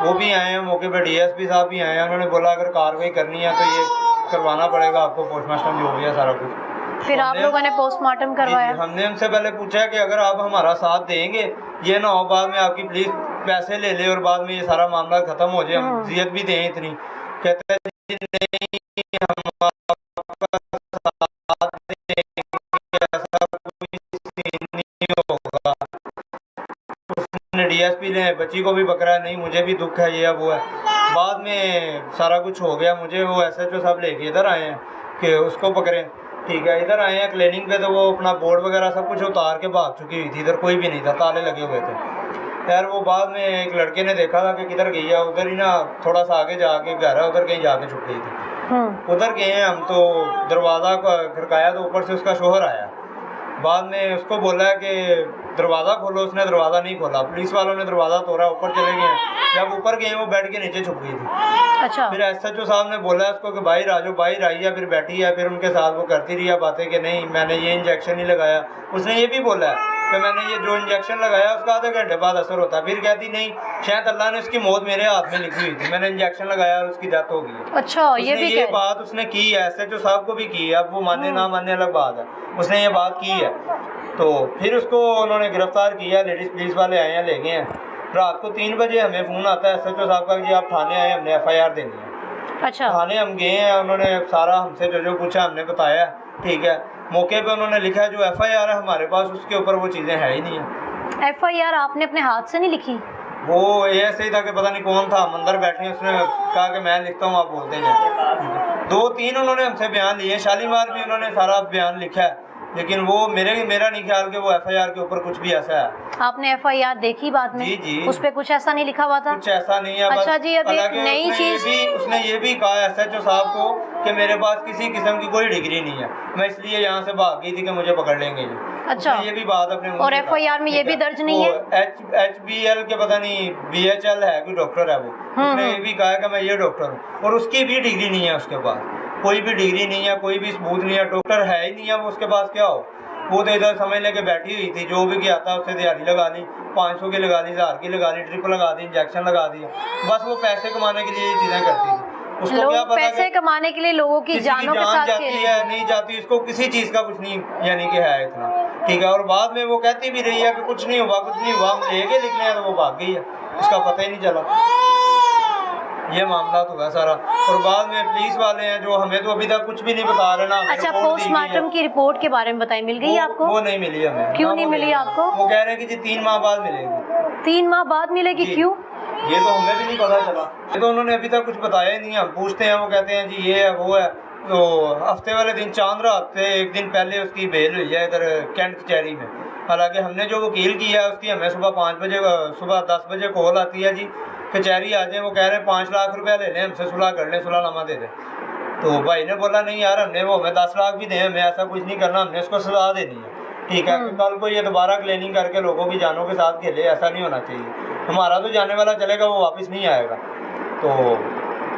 वो भी आए हैं मौके पे, DSP साहब भी आए हैं, उन्होंने बोला अगर कार्रवाई करनी है तो ये करवाना पड़ेगा आपको, पोस्टमार्टम जो भी है सारा कुछ। फिर आप लोगों ने पोस्टमार्टम करवाया? हमने उनसे पहले पूछा कि अगर आप हमारा साथ देंगे, ये ना हो बाद में आपकी प्लीज पैसे ले ले और बाद में ये सारा मामला खत्म हो जाए, हम जियत भी दें इतनी। कहते हैं जी नहीं, हम आपका साथ देंगे, ऐसा कोई सीन नहीं होगा। उसने DSP ने बच्ची को भी पकड़ा, नहीं मुझे भी दुख है, ये है वो है। बाद में सारा कुछ हो गया, मुझे वो SHO साहब लेके इधर आए हैं कि उसको पकड़ें, ठीक है, इधर आए हैं क्लिनिक पे, तो वो अपना बोर्ड वगैरह सब कुछ उतार के भाग चुकी हुई थी, इधर कोई भी नहीं था, ताले लगे हुए थे। खैर वो बाद में एक लड़के ने देखा था कि किधर गई है, उधर ही ना थोड़ा सा आगे जाके घर है, उधर कहीं जाके छुप गई थी। उधर गए हैं हम, तो दरवाज़ा खड़काया तो ऊपर से उसका शोहर आया, बाद में उसको बोला है कि दरवाज़ा खोलो, उसने दरवाज़ा नहीं खोला, पुलिस वालों ने दरवाज़ा तोड़ा, ऊपर चले गए, जब ऊपर गए वो बेड के नीचे छुप गई थी। अच्छा। फिर SHO साहब ने बोला उसको कि बाहर आ जाओ, बाहर आई है, फिर बैठी है, फिर उनके साथ वो करती रही है बातें कि नहीं मैंने ये इंजेक्शन नहीं लगाया। उसने ये भी बोला है कि मैंने ये जो इंजेक्शन लगाया उसका आधे घंटे बाद असर होता है, फिर कहती नहीं शायद अल्लाह ने उसकी मौत मेरे हाथ में लिखी हुई थी, मैंने इंजेक्शन लगाया और उसकी डेथ हो गई। अच्छा, ये भी ये बात उसने की है, SHO साहब को भी की है, अब वो माने ना माने अलग बात है, उसने ये बात की है। तो फिर उसको उन्होंने गिरफ्तार किया, लेडीज़ पुलिस वाले आए हैं, ले गए हैं। रात को 3 बजे हमें फ़ोन आता है SHO साहब का कि आप थाने आए, हमने FIR देनी है। अच्छा। थाने हम गए हैं, उन्होंने सारा हमसे जो जो पूछा हमने बताया, ठीक है, मौके पे उन्होंने लिखा है जो FIR है हमारे पास, उसके ऊपर वो चीज़ें है ही नहीं है। FIR आपने अपने हाथ से नहीं लिखी? वो ऐसे ही था कि पता नहीं कौन था, हम अंदर बैठे हैं, उसने कहा कि मैं लिखता हूँ आप बोलते जाए। 2-3 उन्होंने हमसे बयान लिए, शालीमार भी उन्होंने सारा बयान लिखा है, लेकिन वो मेरा नहीं ख्याल कि वो FIR के ऊपर कुछ भी ऐसा है। आपने FIR देखी बाद में? जी जी। उस पे कुछ ऐसा नहीं लिखा हुआ था? कुछ ऐसा नहीं है। अच्छा जी, अब एक हालांकि नई चीज उसने ये भी कहा SHO साहब को कि मेरे पास किसी किस्म की कोई डिग्री नहीं है, मैं इसलिए यहाँ से भाग गई थी कि मुझे पकड़ लेंगे ये। अच्छा। ये भी बात अपने और FIR में ये भी दर्ज नहीं है? HBL के पता नहीं BHL है कोई डॉक्टर है वो, उसने ये भी कहा कि मैं ये डॉक्टर हूँ, और उसकी भी डिग्री नहीं है, उसके पास कोई भी डिग्री नहीं है, कोई भी सबूत नहीं है, डॉक्टर है ही नहीं है वो, उसके पास क्या हो। वो तो इधर समझ लेके बैठी हुई थी, जो भी किया था उससे दिहाड़ी लगा ली, 500 की लगा ली, 1000 की लगा ली, ट्रिप लगा दी, इंजेक्शन लगा दिया, बस वो पैसे कमाने के लिए ये चीज़ें करती थी। उसको क्या लोग पता पैसे कमाने के लिए लोगों की किसी जानों के जान साथ जाती खेल है नहीं जाती, इसको किसी चीज़ का कुछ नहीं यानी कि है इतना, ठीक है। और बाद में वो कहती भी रही है कि कुछ नहीं हुआ, कुछ नहीं हुआ, हम लेके निकले हैं, तो वो भाग गई है, उसका पता ही नहीं चला। ये मामला तो है सारा। और बाद में पुलिस वाले हैं जो हमें तो अभी तक कुछ भी नहीं बता रहे ना। अच्छा, पोस्टमार्टम की रिपोर्ट के बारे में बताइए, मिल गई आपको? वो नहीं मिली हमें। क्यों नहीं मिली आपको? वो कह रहे हैं कि जी 3 माह बाद मिलेगी। 3 माह बाद मिलेगी, क्यों? ये तो हमें भी नहीं पता चला, ये तो उन्होंने अभी तक कुछ बताया ही नहीं। हम पूछते हैं, वो कहते हैं जी ये है वो है। तो हफ्ते वाले दिन चांद रात से एक दिन पहले उसकी बेल हुई है इधर कैंट कचहरी में। हालांकि हमने जो वकील किया है उसकी हमें सुबह 5 बजे सुबह 10 बजे कॉल आती है, जी कचहरी आ जाए। वो कह रहे हैं 5 लाख रुपया ले लें हमसे, सुलह कर लें, सुलहनामा दे दें। तो भाई ने बोला नहीं यार, हमने वो हमें 10 लाख भी दें, हमें ऐसा कुछ नहीं करना, हमने उसको सजा देनी है, ठीक है। कल को ये दोबारा क्लीनिंग करके लोगों की जानों के साथ खेले, ऐसा नहीं होना चाहिए। हमारा तो जाने वाला चलेगा, वो वापस नहीं आएगा। तो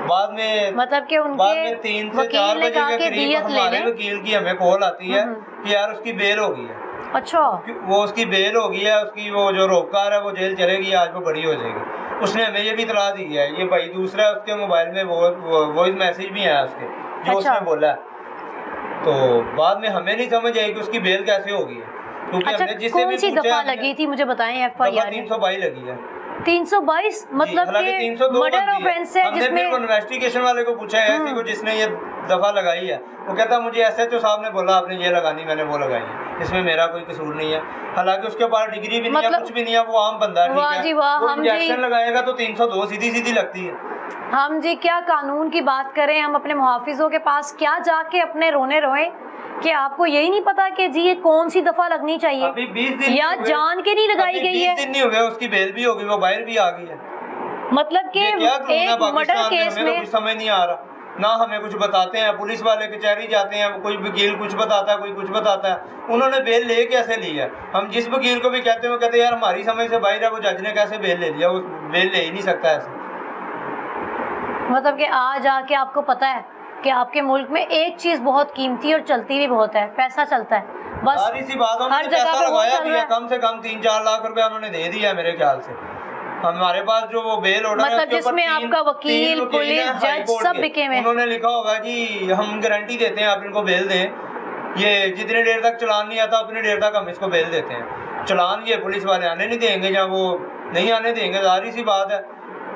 बाद में मतलब कि बाद में 3 से 4 बजे के करीब हमारे वकील की हमें कॉल आती है कि यार उसकी बेल हो गई है। अच्छा, वो उसकी बेल हो गई है, उसकी वो जो रोककार है वो जेल चलेगी, आज वो बड़ी हो जाएगी। उसने हमें ये भी इतला दी है। ये भाई दूसरा उसके मोबाइल में वो वॉइस मैसेज भी है उसके, जो उसने बोला है। तो बाद में हमें नहीं समझ आई कि उसकी बेल कैसे होगी है, क्योंकि अच्छा, हमने जिससे भी कौन सी पूछा दफा लगी थी मुझे बताएं FIR? 322 लगी है। 322 मतलब कि 302 मर्डर ऑफेंस है, हमने जिसमें फिर इन्वेस्टिगेशन वाले को पूछा है ऐसे को जिसने ये दफा लगाई है। वो कहता मुझे SHO साहब ने बोला आपने ये लगानी, मैंने वो लगाई है, इसमें मेरा कोई कसूर नहीं है। हालांकि उसके पास डिग्री भी नहीं है, कुछ भी नहीं है, वो आम बंदा है, वाह जी वाह। वो हम जी इंजेक्शन लगाएगा तो 302 सीधी सीधी लगती है। हम जी क्या कानून की बात करें, हम अपने मुहाफिजों के पास क्या जाके अपने रोने रोए कि आपको यही नहीं पता कि जी ये कौन सी दफा लगनी चाहिए, अभी 20 दिन या जान के नहीं लगाई गई है। 20 दिन नहीं हुए, उसकी बेल भी होगी, वो बाहर भी आ गई है। मतलब कि ये क्या कानून है एक मर्डर पाकिस्तान में, केस हमें तो में कुछ समझ नहीं आ रहा। ना हमें कुछ बताते हैं, पुलिस वाले कचहरी जाते हैं, कोई वकील कुछ बताता है, कोई कुछ बताता है। उन्होंने बेल ले कैसे ली है? हम जिस वकील को भी कहते हैं वो कहते हैं यार हमारी समझ से बाहर है, वो जज ने कैसे बेल ले लिया? वो बेल ले ही नहीं सकता ऐसे। मतलब कि आज आके आपको पता है कि आपके मुल्क में एक चीज बहुत कीमती और चलती भी बहुत है, पैसा चलता है बस। सारी सी बात हर उन्होंने जगह पैसा पे वो लगाया चल भी रहा है, है। कम से कम 3-4 लाख रुपया उन्होंने दे दिया है मेरे ख्याल से। हमारे पास जो वो बेल ऑर्डर है मतलब उसके ऊपर जिसमें तीन- आपका वकील, तीन वकील पुलिस, हैं जज हाई कोर्ट सब के। बिके हुए हैं। उन्होंने लिखा होगा कि हम गारंटी देते हैं आप इनको बेल दें, ये जितनी देर तक चलान नहीं आता उतनी देर तक हम इसको बेल देते हैं। चलान ये पुलिस वाले आने नहीं देंगे, या वो नहीं आने देंगे, जाहिर सी बात है।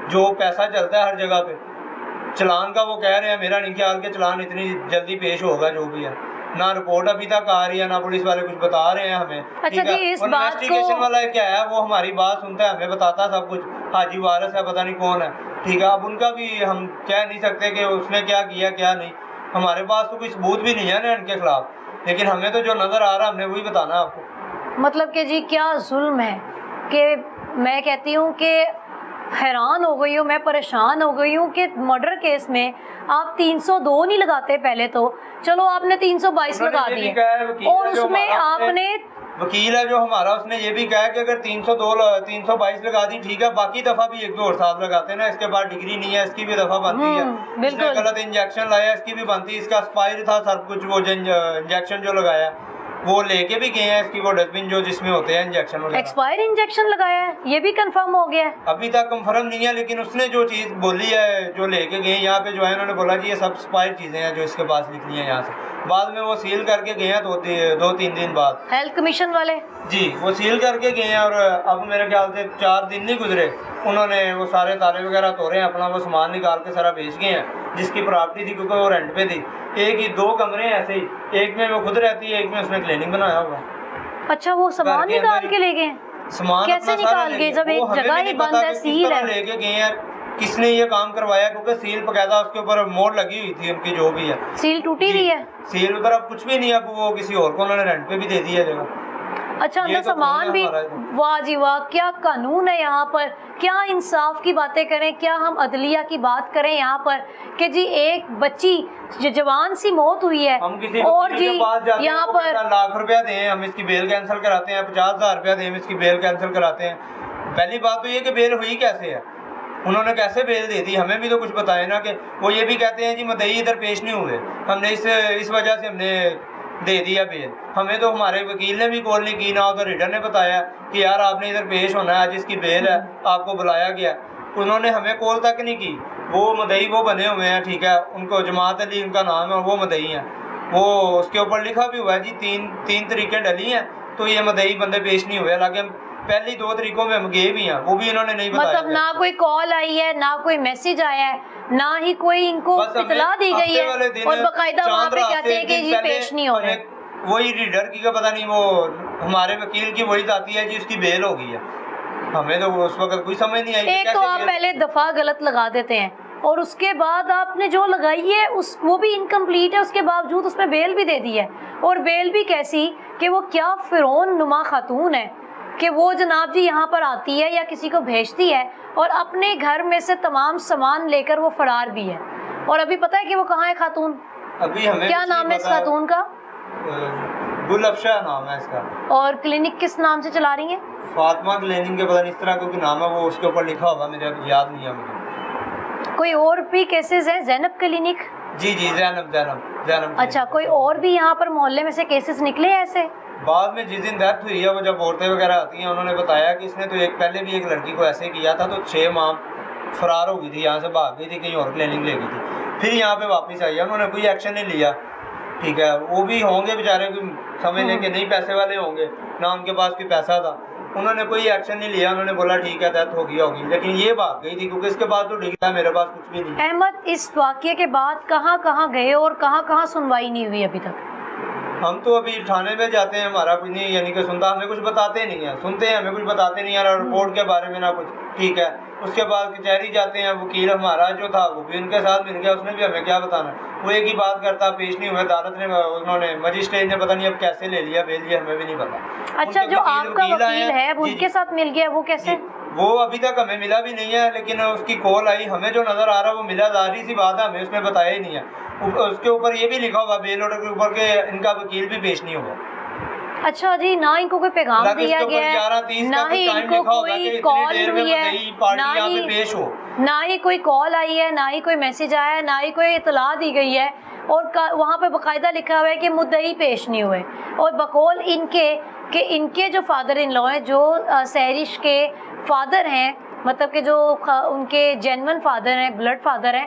जो पैसा चलता है हर जगह पे, चलान का वो कह रहे हैं, मेरा नहीं ख्याल कि चलान इतनी जल्दी पेश होगा जो भी है। ना रिपोर्ट अभी तक आ रही है, ना पुलिस वाले कुछ बता रहे हैं हमें। अच्छा ठीक है? जी, इस और बात इन्वेस्टिगेशन को- वाला क्या है, वो हमारी बात सुनता है, हमें बताता है सब कुछ। हाजी वारिस है, पता नहीं कौन है, ठीक है। अब उनका भी हम कह नहीं सकते कि उसने क्या किया क्या नहीं। हमारे पास तो कोई सबूत भी नहीं है ना इनके खिलाफ, लेकिन हमें तो जो नजर आ रहा है हमने वही बताना है आपको। मतलब कि जी क्या जुल्म है कि मैं कहती हूँ कि हैरान हो गई हूँ, मैं परेशान हो गई हूँ कि मर्डर केस में आप 302 नहीं लगाते पहले तो, चलो आपने 322 उन्होंने लगा ये भी दिए कहा है, वकील और है जो उसमें हमारा, आपने वकील है जो हमारा, उसने ये भी कहा कि अगर 322 लगा दी ठीक है, बाकी दफा भी 1-2 और साल लगाते हैं ना, इसके बाद डिग्री नहीं है इसकी भी दफा बनती है। बिल्कुल। इसने गलत इंजेक्शन लाया इसकी भी बनती है, इसका एक्सपायर था सब कुछ, वो जो इंजेक्शन जो लगाया वो लेके भी गए हैं इसकी, वो डस्टबिन जो जिसमें होते हैं इंजेक्शन वगैरह। एक्सपायर इंजेक्शन लगाया है, ये भी कंफर्म हो गया है। अभी तक कंफर्म नहीं है, लेकिन उसने जो चीज़ बोली है, जो लेके गए यहाँ पे जो है, उन्होंने बोला जी ये सब एक्सपायर चीज़ें हैं जो इसके पास निकली हैं यहाँ से। बाद में वो सील करके गए हैं 2-3 दिन बाद। हेल्थ कमीशन वाले जी वो सील करके गए हैं, और अब मेरे ख्याल से 4 दिन नहीं गुजरे, उन्होंने वो सारे ताले वगैरह तोड़े हैं, अपना वो सामान निकाल के सारा बेच गए हैं। जिसकी प्रॉपर्टी थी, क्योंकि वो रेंट पे थी, एक ही 2 कमरे हैं ऐसे ही, एक में वो खुद रहती है, एक में उसने क्लिनिक बनाया हुआ। अच्छा वो सामान घर के निकाल अंदर के ले गए? सामान कैसे अपना सारा निकाल ले गए जब वो एक हमें जगह भी ही नहीं बंद पता है, कि सील किस है। तरह लेके गए हैं, किसने ये काम करवाया, क्योंकि सील बकायदा उसके ऊपर मोड़ लगी हुई थी उनकी जो भी है। सील टूटी हुई है? सील उधर अब कुछ भी नहीं है, अब वो किसी और को उन्होंने रेंट पे भी दे दिया जगह। अच्छा ये अंदर तो सामान खून भी, है हमारा। वाह जी वाह, क्या कानून है यहाँ पर, क्या इंसाफ की बातें करें, क्या हम अदलिया की बात करें यहाँ पर कि जी एक बच्ची जवान सी मौत हुई है हम किसी और वकील जी के पास जाते हैं, यहाँ वो पर कहता है, लाख रुपया दें हम इसकी बेल कैंसिल कराते हैं, 50,000 रुपया दें हम इसकी बेल कैंसिल कराते हैं। पहली बात तो ये कि बेल हुई कैसे है, उन्होंने कैसे बेल दे दी, हमें भी तो कुछ बताए ना। कि वो ये भी कहते हैं जी मदई इधर पेश नहीं हुए, हमने इस वजह से हमने दे दिया बेल। हमें तो हमारे वकील ने भी कॉल नहीं की, ना उधर रीडर ने बताया कि यार आपने इधर पेश होना है, आज इसकी बेल है, आपको बुलाया गया। उन्होंने हमें कॉल तक नहीं की। वो मदई वो बने हुए हैं, ठीक है, उनको जमात अली उनका नाम है, वो मदई हैं, वो उसके ऊपर लिखा भी हुआ है जी 3 तरीकें डली हैं, तो ये मदई बंदे पेश नहीं हुए। हालांकि हम पहली 2 तरीकों में हम गए भी हैं, वो भी इन्होंने नहीं बताया। मतलब ना कोई कॉल आई है, ना कोई मैसेज आया है, ना ही कोई इनको बस हमें इतला दी गई हफ्ते वाले है, दिन और बकायदा वहाँ चांद पे रात कहते से हैं एक कि दिन जी पहले पेश नहीं हो रहे। हमें वही रीडर की का पता नहीं, वो हमारे वकील की वही आती है जी उसकी बेल हो गई है। हमें तो उस वक्त कोई समझ नहीं आई कि एक तो कैसे आप बेल- पहले दफा गलत लगा देते हैं, और उसके बाद आपने जो लगाई है उस वो भी इनकम्प्लीट है, उसके बावजूद उसमें बेल भी दे दी है। और बेल भी कैसी कि वो क्या फिरौन नुमा खातून है कि वो जनाब जी यहाँ पर आती है या किसी को भेजती है और अपने घर में से तमाम सामान लेकर वो फरार भी है। और अभी पता है कि वो कहाँ है खातून? अभी हमें क्या कुछ नाम नहीं है इस पता। खातून का? गुल अफशा नाम है इसका। और क्लिनिक किस नाम से चला रही हैं? फातिमा क्लिनिक के पता नहीं इस तरह क्योंकि नाम है, वो उसके ऊपर लिखा होगा, मुझे अभी याद नहीं है मुझे। कोई और भी केसेस हैं? जैनब क्लिनिक? जी जैनब। अच्छा, कोई और भी यहाँ पर मोहल्ले में से केसेस निकले हैं ऐसे? बाद में जिस दिन डेथ हुई है, वो जब औरतें वगैरह आती हैं, उन्होंने बताया कि इसने तो पहले भी एक लड़की को ऐसे किया था, तो 6 माह फरार हो गई थी, यहाँ से भाग गई थी, कहीं और क्लिनिक ले गई थी, फिर यहाँ पे वापस आई है, उन्होंने कोई एक्शन नहीं लिया। ठीक है, वो भी होंगे बेचारे, कोई समझ लें कि नहीं पैसे वाले होंगे, ना उनके पास कोई पैसा था, उन्होंने कोई एक्शन नहीं लिया। उन्होंने बोला ठीक है डेथ होगी, लेकिन ये भाग गई थी, क्योंकि इसके बाद तो ठीक है, मेरे पास कुछ भी नहीं। अहमद, इस वाक़ये के बाद कहाँ कहाँ गए और कहाँ कहाँ सुनवाई नहीं हुई अभी तक? हम तो अभी थाने में जाते हैं, हमारा कुछ नहीं, यानी कि सुनता, हमें कुछ बताते नहीं है, सुनते हैं हमें कुछ बताते नहीं है, रिपोर्ट के बारे में ना कुछ। ठीक है, उसके बाद कचहरी जाते हैं, वकील हमारा जो था वो भी उनके साथ मिल गया, उसने भी हमें क्या बताना, वो एक ही बात करता, पेश नहीं हुआ, अदालत ने, उन्होंने मजिस्ट्रेट ने पता नहीं अब कैसे ले लिया बेल, ये हमें भी नहीं पता। अच्छा, उनके जो आपका वकील आए वकील हैं, है जी, उनके साथ मिल गया, वो कैसे? وہ ابھی تک ہمیں ملا بھی نہیں ہے، لیکن اس کی کال آئی، ہمیں جو نظر آ رہا ہے وہ ملا، ظاہری سی بات ہے ہمیں اس میں بتایا ہی نہیں ہے۔ اس کے اوپر یہ بھی لکھا ہوا بیل آرڈر کے اوپر کہ ان کا وکیل بھی پیش نہیں ہوا۔ اچھا جی، نہ ان کو کوئی پیغام دیا گیا ہے، نہ ہی ان کو کوئی کال ہوئی ہے، نہ ہی کوئی کال آئی ہے، نہ ہی کوئی میسج آیا ہے، نہ ہی کوئی اطلاع دی گئی ہے، اور وہاں پہ باقاعدہ لکھا ہوا ہے کہ مدعی پیش نہیں ہوئے۔ اور بقول ان کے کہ ان کے جو فادر ان لا ہیں، جو سہرش کے فادر ہیں، مطلب کہ جو ان کے جینون فادر ہیں، بلڈ فادر ہیں،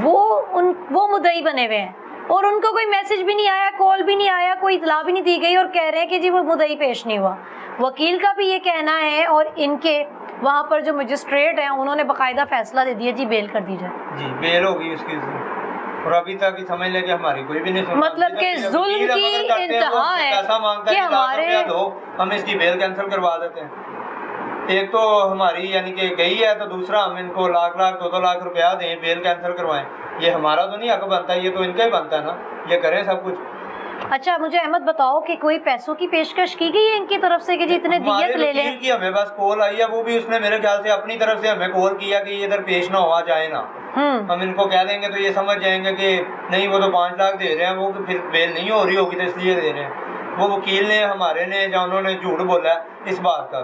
وہ مدعی بنے ہوئے ہیں، اور ان کو کوئی میسج بھی نہیں آیا، کال بھی نہیں آیا، کوئی اطلاع بھی نہیں دی گئی، اور کہہ رہے ہیں کہ جی وہ مدعی پیش نہیں ہوا۔ وکیل کا بھی یہ کہنا ہے، اور ان کے وہاں پر جو مجسٹریٹ ہیں انہوں نے باقاعدہ فیصلہ دے دیا جی بیل کر دی جائے۔ جی بیل ہوگی اس کی، اور ابھی تک سمجھ لیں کہ ہماری کوئی بھی نہیں سنتا، مطلب کہ ظلم کی انتہا ہے پیسہ مانگتا ہے کہ کہ ہمارے 1,00,000 روپیہ دو، ہم اس کی بیل کینسل کروا دیتے ہیں۔ ایک تو ہماری یعنی کہ گئی ہے، تو دوسرا ہم ان کو لاکھ 2 لاکھ روپیہ دیں، بیل کینسل کروائیں۔ یہ ہمارا تو نہیں حق بنتا، یہ تو ان کا ہی بنتا ہے نا، یہ کریں سب کچھ۔ اچھا مجھے احمد بتاؤ کہ کوئی پیسوں کی پیشکش کی گئی ہے ان کی طرف سے کہ جی اتنے دیت لے لیں؟ کی ہمیں بس کال آئی ہے، وہ بھی اس نے میرے خیال سے اپنی طرف سے ہمیں کال کیا کہ یہ ادھر پیش نہ ہوا جائے نا، ہم ان کو کہہ دیں گے تو یہ سمجھ جائیں گے کہ نہیں وہ تو 5 لاکھ دے رہے ہیں، وہ پھر بیل نہیں ہو رہی ہوگی تو اس لیے دے رہے ہیں۔ وہ وکیل نے ہمارے نے یا انہوں نے جھوٹ بولا ہے اس بات کا،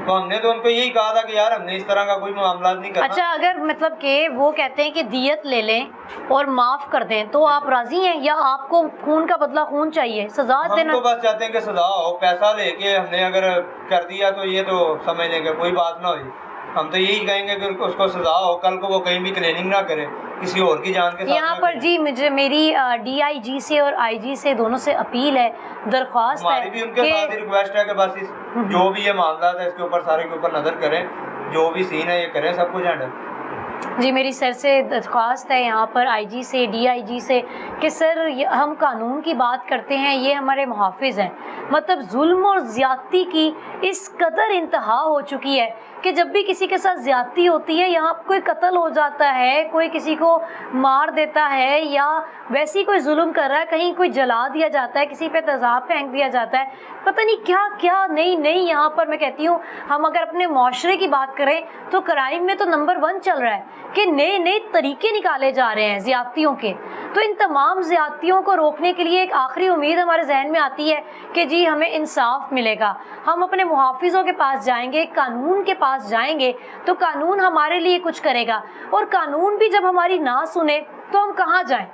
تو ہم نے تو ان کو یہی کہا تھا کہ یار ہم نے اس طرح کا کوئی معاملات نہیں کرنا۔ اچھا اگر مطلب کہ وہ کہتے ہیں کہ دیت لے لیں اور معاف کر دیں تو آپ راضی ہیں، یا آپ کو خون کا بدلہ خون چاہیے، سزا دینا؟ ہم تو بس چاہتے ہیں کہ سزا ہو، پیسہ لے کے ہم نے اگر کر دیا تو یہ تو سمجھ لیں کہ کوئی بات نہ ہوئی۔ ہم تو یہی کہیں گے کہ اس کو سزا ہو، کل کو وہ کہیں بھی کلیننگ نہ کرے کسی اور کی جان کے ساتھ۔ یہاں پر جی مجھے میری ڈی آئی جی سے اور آئی جی سے دونوں سے اپیل ہے، درخواست ہے، ہماری بھی ان کے ساتھ ریکویسٹ ہے کہ بس جو بھی یہ معاملات ہے اس کے اوپر سارے کے اوپر نظر کریں، جو بھی سین ہے یہ کریں سب کچھ ہینڈل۔ جی میری سر سے درخواست ہے یہاں پر آئی جی سے، ڈی آئی جی سے، کہ سر ہم قانون کی بات کرتے ہیں، یہ ہمارے محافظ ہیں، مطلب ظلم اور زیادتی کی اس قدر انتہا ہو چکی ہے کہ جب بھی کسی کے ساتھ زیادتی ہوتی ہے، یہاں کوئی قتل ہو جاتا ہے، کوئی کسی کو مار دیتا ہے، یا ویسی کوئی ظلم کر رہا ہے، کہیں کوئی جلا دیا جاتا ہے، کسی پہ تیزاب پھینک دیا جاتا ہے، پتہ نہیں کیا کیا نئی یہاں پر میں کہتی ہوں ہم اگر اپنے معاشرے کی بات کریں تو کرائم میں تو نمبر 1 چل رہا ہے کہ نئے طریقے نکالے جا رہے ہیں زیادتیوں کے۔ تو ان تمام زیادتیوں کو روکنے کے لیے ایک آخری امید ہمارے ذہن میں آتی ہے کہ جی ہمیں انصاف ملے گا، ہم اپنے محافظوں کے پاس جائیں گے، قانون کے پاس جائیں گے تو قانون ہمارے لیے کچھ کرے گا، اور قانون بھی جب ہماری نہ سنے تو ہم کہاں جائیں؟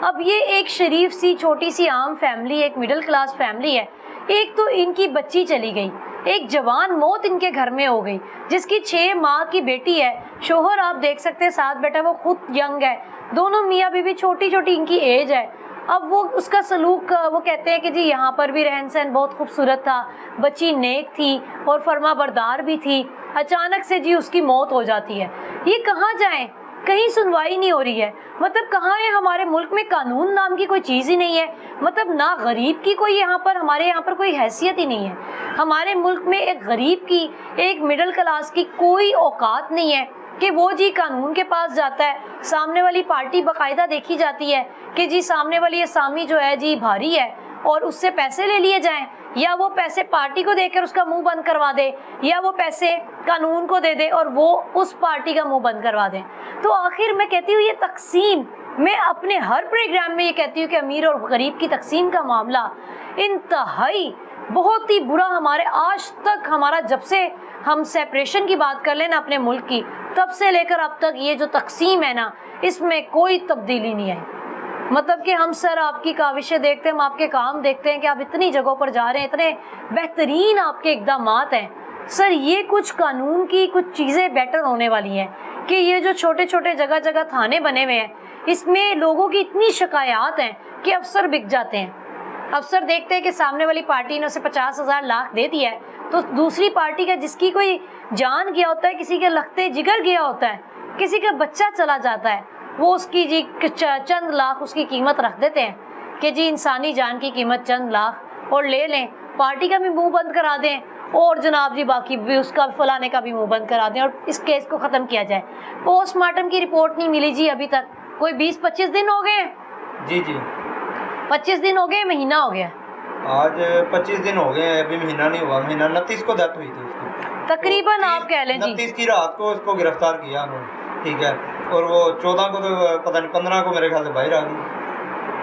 اب یہ ایک شریف سی چھوٹی سی عام فیملی، ایک مڈل کلاس فیملی ہے، ایک تو ان کی بچی چلی گئی، ایک جوان موت ان کے گھر میں ہو گئی، جس کی 6 ماہ کی بیٹی ہے، شوہر آپ دیکھ سکتے ہیں ساتھ بیٹھا، وہ خود ینگ ہے، دونوں میاں بیوی چھوٹی ان کی ایج ہے۔ اب وہ اس کا سلوک، وہ کہتے ہیں کہ جی یہاں پر بھی رہن سہن بہت خوبصورت تھا، بچی نیک تھی اور فرما بردار بھی تھی، اچانک سے جی اس کی موت ہو جاتی ہے۔ یہ کہاں جائیں؟ کہیں سنوائی نہیں ہو رہی ہے، مطلب کہاں ہے؟ ہمارے ملک میں قانون نام کی کوئی چیز ہی نہیں ہے، مطلب نہ غریب کی کوئی یہاں پر، ہمارے یہاں پر کوئی حیثیت ہی نہیں ہے۔ ہمارے ملک میں ایک غریب کی، ایک مڈل کلاس کی کوئی اوقات نہیں ہے کہ وہ جی قانون کے پاس جاتا ہے، سامنے والی پارٹی باقاعدہ دیکھی جاتی ہے کہ جی سامنے والی اسامی جو ہے جی بھاری ہے اور اس سے پیسے لے لیے جائیں، یا وہ پیسے پارٹی کو دے کر اس کا منہ بند کروا دے، یا وہ پیسے قانون کو دے دے اور وہ اس پارٹی کا منہ بند کروا دیں۔ تو آخر میں کہتی ہوں یہ تقسیم، میں اپنے ہر پروگرام میں یہ کہتی ہوں کہ امیر اور غریب کی تقسیم کا معاملہ انتہائی بہت ہی برا، ہمارے آج تک ہمارا جب سے ہم سیپریشن کی بات کر لیں نا اپنے ملک کی، تب سے لے کر اب تک یہ جو تقسیم ہے نا، اس میں کوئی تبدیلی نہیں آئی۔ مطلب کہ ہم سر آپ کی کاوشیں دیکھتے ہیں، ہم آپ کے کام دیکھتے ہیں کہ آپ اتنی جگہوں پر جا رہے ہیں، اتنے بہترین آپ کے اقدامات ہیں سر، یہ کچھ قانون کی کچھ چیزیں بیٹر ہونے والی ہیں کہ یہ جو چھوٹے چھوٹے جگہ تھانے بنے ہوئے ہیں، اس میں لوگوں کی اتنی شکایات ہیں کہ افسر بک جاتے ہیں۔ افسر دیکھتے ہیں کہ سامنے والی پارٹی نے اسے 50,000 لاکھ دے دیا ہے، تو دوسری پارٹی کا جس کی کوئی جان گیا ہوتا ہے، کسی کے لختے جگر گیا ہوتا ہے، کسی کا بچہ چلا جاتا ہے، وہ اس کی جی چند لاکھ اس کی قیمت رکھ دیتے ہیں کہ جی انسانی جان کی قیمت چند لاکھ، اور لے لیں، پارٹی کا بھی منہ بند کرا دیں، اور جناب جی باقی بھی اس کا فلانے کا بھی منہ بند کرا دیں، اور اس کیس کو ختم کیا جائے۔ پوسٹ مارٹم کی رپورٹ نہیں ملی جی ابھی تک، کوئی 20-25 دن ہو گئے ہیں، جی 25 دن ہو گئے، مہینہ ہو گیا، آج 25 دن ہو گئے ہیں، ابھی مہینہ نہیں ہوا، مہینہ 29 کو ڈیتھ ہوئی تھی اس کی۔ तकरीबन आप कह लें जी। 29 की रात को इसको गिरफ्तार किया उन्होंने, ठीक है, और वो 14 को तो पता नहीं 15 को मेरे ख्याल से बाहर आ गई।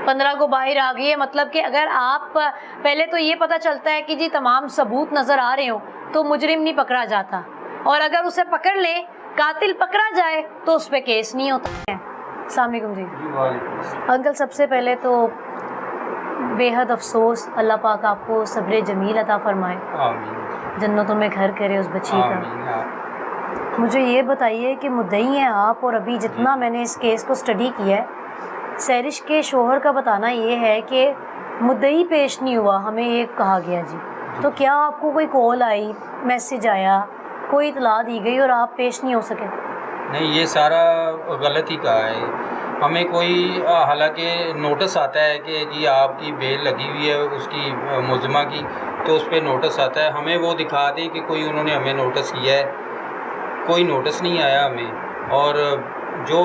15 को बाहर आ गई है। मतलब कि अगर आप पहले तो ये पता चलता है कि जी तमाम सबूत नज़र आ रहे हो तो मुजरिम नहीं पकड़ा जाता, और अगर उसे पकड़ ले, कातिल पकड़ा जाए तो उस पर केस नहीं होता है। अस्सलाम वालेकुम जी। अंकल सबसे पहले तो बेहद अफसोस, अल्लाह पाक आपको सब्र जमील अता फरमाए, आमीन जन्नतों में घर करे उस बच्ची का। आमीन। मुझे ये बताइए कि मुद्दई हैं आप, और अभी जितना मैंने इस केस को स्टडी किया है, सैरिश के शोहर का बताना ये है कि मुद्दई पेश नहीं हुआ, हमें ये कहा गया जी। तो क्या आपको कोई कॉल आई, मैसेज आया, कोई इतला दी गई और आप पेश नहीं हो सके? नहीं, ये सारा गलत ही कहा है। हमें कोई हालांकि नोटिस आता है कि जी आपकी बेल लगी हुई है उसकी मुलज़िमा की, तो उस पर नोटिस आता है, हमें वो दिखा दें कि कोई उन्होंने हमें नोटिस किया है। कोई नोटिस नहीं आया हमें। और जो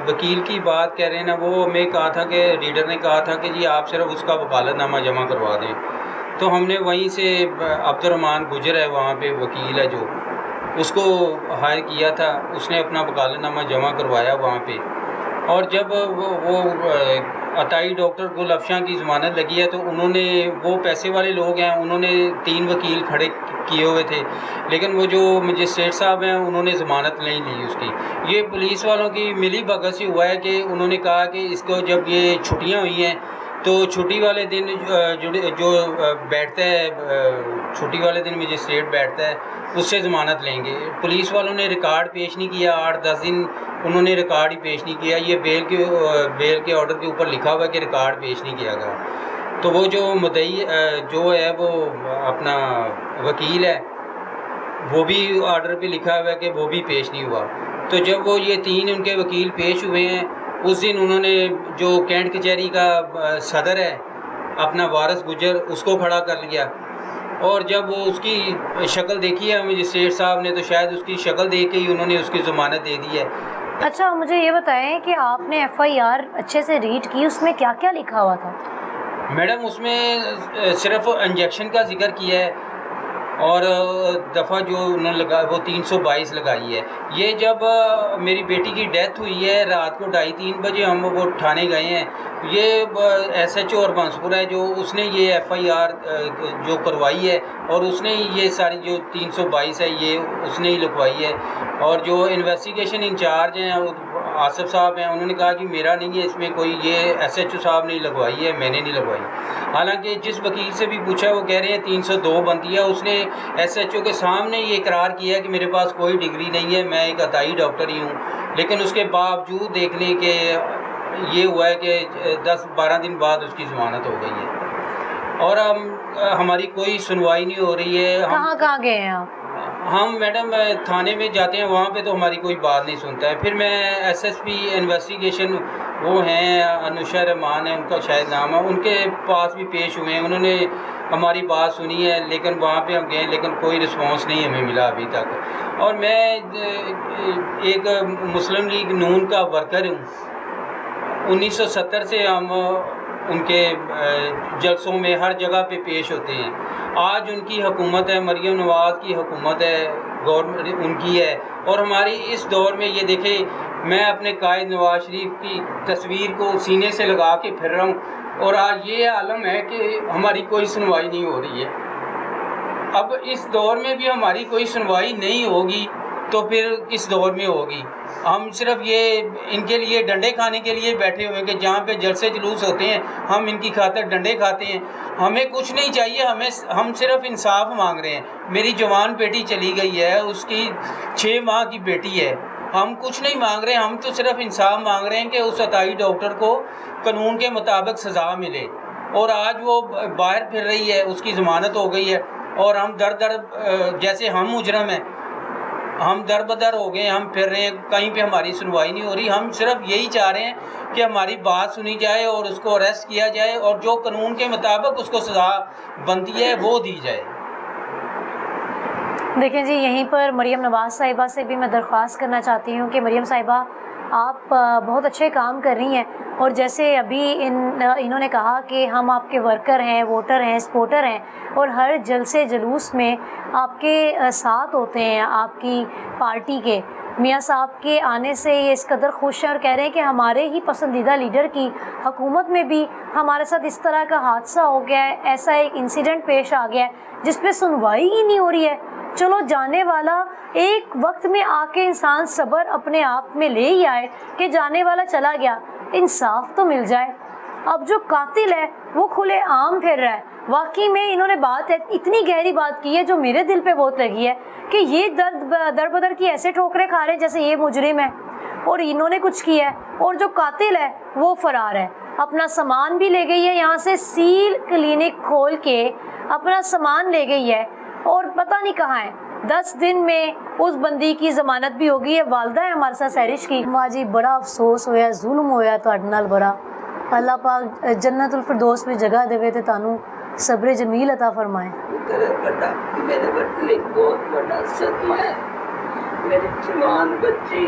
वकील की बात कह रहे हैं ना, वो हमें कहा था कि रीडर ने कहा था कि जी आप सिर्फ उसका वकालतनामा जमा करवा दें। तो हमने वहीं से अब्दुर्रहमान गुजर है वहाँ पे वकील है जो, उसको हायर किया था, उसने अपना वकालतनामा जमा करवाया वहाँ पे। और जब वो अताई डॉक्टर गुल अफशां की ज़मानत लगी है तो उन्होंने, वो पैसे वाले लोग हैं, उन्होंने 3 वकील खड़े किए हुए थे, लेकिन वो जो मजिस्ट्रेट साहब हैं उन्होंने ज़मानत नहीं ली उसकी। ये पुलिस वालों की मिली भगत से हुआ है कि उन्होंने कहा कि इसको जब ये छुट्टियाँ हुई हैं तो छुट्टी वाले दिन जो बैठता है, छुट्टी वाले दिन मजिस्ट्रेट बैठता है, उससे ज़मानत लेंगे। पुलिस वालों ने रिकॉर्ड पेश नहीं किया, 8-10 दिन उन्होंने रिकॉर्ड ही पेश नहीं किया। ये बेल के ऑर्डर के ऊपर लिखा हुआ है कि रिकॉर्ड पेश नहीं किया गया। तो वो जो मुद्दई जो है वो अपना वकील है, वो भी ऑर्डर पे लिखा हुआ है कि वो भी पेश नहीं हुआ। तो जब वो ये 3 उनके वकील पेश हुए हैं, उस दिन उन्होंने जो कैंट कचहरी का सदर है अपना वारिस गुजर, उसको खड़ा कर लिया। और जब वो उसकी शक्ल देखी है मजिस्ट्रेट साहब ने, तो शायद उसकी शक्ल देख के ही उन्होंने उसकी ज़मानत दे दी है। अच्छा, मुझे ये बताएं कि आपने FIR अच्छे से रीड की, उसमें क्या क्या लिखा हुआ था? मैडम उसमें सिर्फ इंजेक्शन का जिक्र किया है, और दफ़ा जो उन्होंने लगा वो 322 लगाई है। ये जब मेरी बेटी की डेथ हुई है रात को 2:30-3 बजे हम वो थाने गए हैं। ये SHO और बांसपुरा है जो, उसने ये FIR जो करवाई है, और उसने ये सारी जो 322 है ये उसने ही लिखवाई है। और जो इन्वेस्टिगेशन इंचार्ज हैं आसिफ साहब हैं, उन्होंने कहा कि मेरा नहीं है इसमें कोई, ये SHO साहब ने लगवाई है, मैंने नहीं लगवाई। हालांकि जिस वकील से भी पूछा वो कह रहे हैं 302 बनती है। उसने SHO के सामने ये इकरार किया है कि मेरे पास कोई डिग्री नहीं है, मैं एक अताई डॉक्टर ही हूँ। लेकिन उसके बावजूद देखने के ये हुआ है कि 10-12 दिन बाद उसकी ज़मानत हो गई है, और हमारी कोई सुनवाई नहीं हो रही है। कहाँ गए हैं आप? हम मैडम थाने में जाते हैं, वहाँ पे तो हमारी कोई बात नहीं सुनता है। फिर मैं SSP इन्वेस्टिगेशन वो हैं अनुषा रहमान है उनका शायद नाम है, उनके पास भी पेश हुए हैं, उन्होंने हमारी बात सुनी है, लेकिन वहाँ पे हम गए लेकिन कोई रिस्पांस नहीं हमें मिला अभी तक। और मैं एक मुस्लिम लीग नून का वर्कर हूँ। 1970 से हम उनके जलसों में हर जगह पे पेश होते हैं। आज उनकी हुकूमत है, मरियम नवाज़ की हुकूमत है, गवर्नमेंट उनकी है। और हमारी इस दौर में ये देखें, मैं अपने कायद नवाज शरीफ की तस्वीर को सीने से लगा के फिर रहा हूँ, और आज ये आलम है कि हमारी कोई सुनवाई नहीं हो रही है। अब इस दौर में भी हमारी कोई सुनवाई नहीं होगी तो फिर किस दौर में होगी? हम सिर्फ ये इनके लिए डंडे खाने के लिए बैठे हुए हैं कि जहाँ पे जलसे जुलूस होते हैं हम इनकी खातिर डंडे खाते हैं। हमें कुछ नहीं चाहिए, हम सिर्फ इंसाफ मांग रहे हैं। मेरी जवान बेटी चली गई है, उसकी 6 माह की बेटी है। हम कुछ नहीं मांग रहे, हम तो सिर्फ इंसाफ मांग रहे हैं कि उस अताई डॉक्टर को कानून के मुताबिक सज़ा मिले। और आज वो बाहर फिर रही है, उसकी ज़मानत हो गई है, और हम दर जैसे हम मुजरम हैं, हम दर बदर हो गए, हम फिर रहे हैं, कहीं पे हमारी सुनवाई नहीं हो रही। हम सिर्फ यही चाह रहे हैं कि हमारी बात सुनी जाए और उसको अरेस्ट किया जाए, और जो कानून के मुताबिक उसको सज़ा बनती है वो दी जाए। देखें जी, यहीं पर मरियम नवाज़ साहिबा से भी मैं दरख्वास्त करना चाहती हूँ कि मरियम साहिबा, آپ بہت اچھے کام کر رہی ہیں، اور جیسے ابھی انہوں نے کہا کہ ہم آپ کے ورکر ہیں، ووٹر ہیں، سپورٹر ہیں، اور ہر جلسے جلوس میں آپ کے ساتھ ہوتے ہیں، آپ کی پارٹی کے میاں صاحب کے آنے سے یہ اس قدر خوش ہیں اور کہہ رہے ہیں کہ ہمارے ہی پسندیدہ لیڈر کی حکومت میں بھی ہمارے ساتھ اس طرح کا حادثہ ہو گیا ہے، ایسا ایک انسیڈنٹ پیش آ گیا ہے جس پہ سنوائی ہی نہیں ہو رہی ہے۔ چلو جانے والا ایک وقت میں آ کے انسان صبر اپنے آپ میں لے ہی آئے کہ جانے والا چلا گیا، انصاف تو مل جائے۔ اب جو قاتل ہے وہ کھلے عام پھر رہا ہے۔ واقعی میں انہوں نے بات اتنی گہری بات کی ہے جو میرے دل پہ بہت لگی ہے کہ یہ در بدر کی ایسے ٹھوکریں کھا رہے ہیں جیسے یہ مجرم ہے اور انہوں نے کچھ کیا ہے، اور جو قاتل ہے وہ فرار ہے۔ اپنا سامان بھی لے گئی ہے، یہاں سے سیل کلینک کھول کے اپنا سامان لے گئی ہے اور پتہ نہیں کہاں ہے۔ 10 دن میں اس بندی کی ضمانت بھی ہوگی۔ یہ والدہ ہے ہمارے ساتھ سہرش کی۔ ماں جی بڑا افسوس ہویا، ظلم ہویا تہاڈے نال بڑا۔ اللہ پاک جنت الفردوس میں جگہ دے تے تانوں صبر جمیل عطا فرمائے۔ میرے بیٹا میرے بچے بہت بڑا صدمہ ہے، میری جوان بچی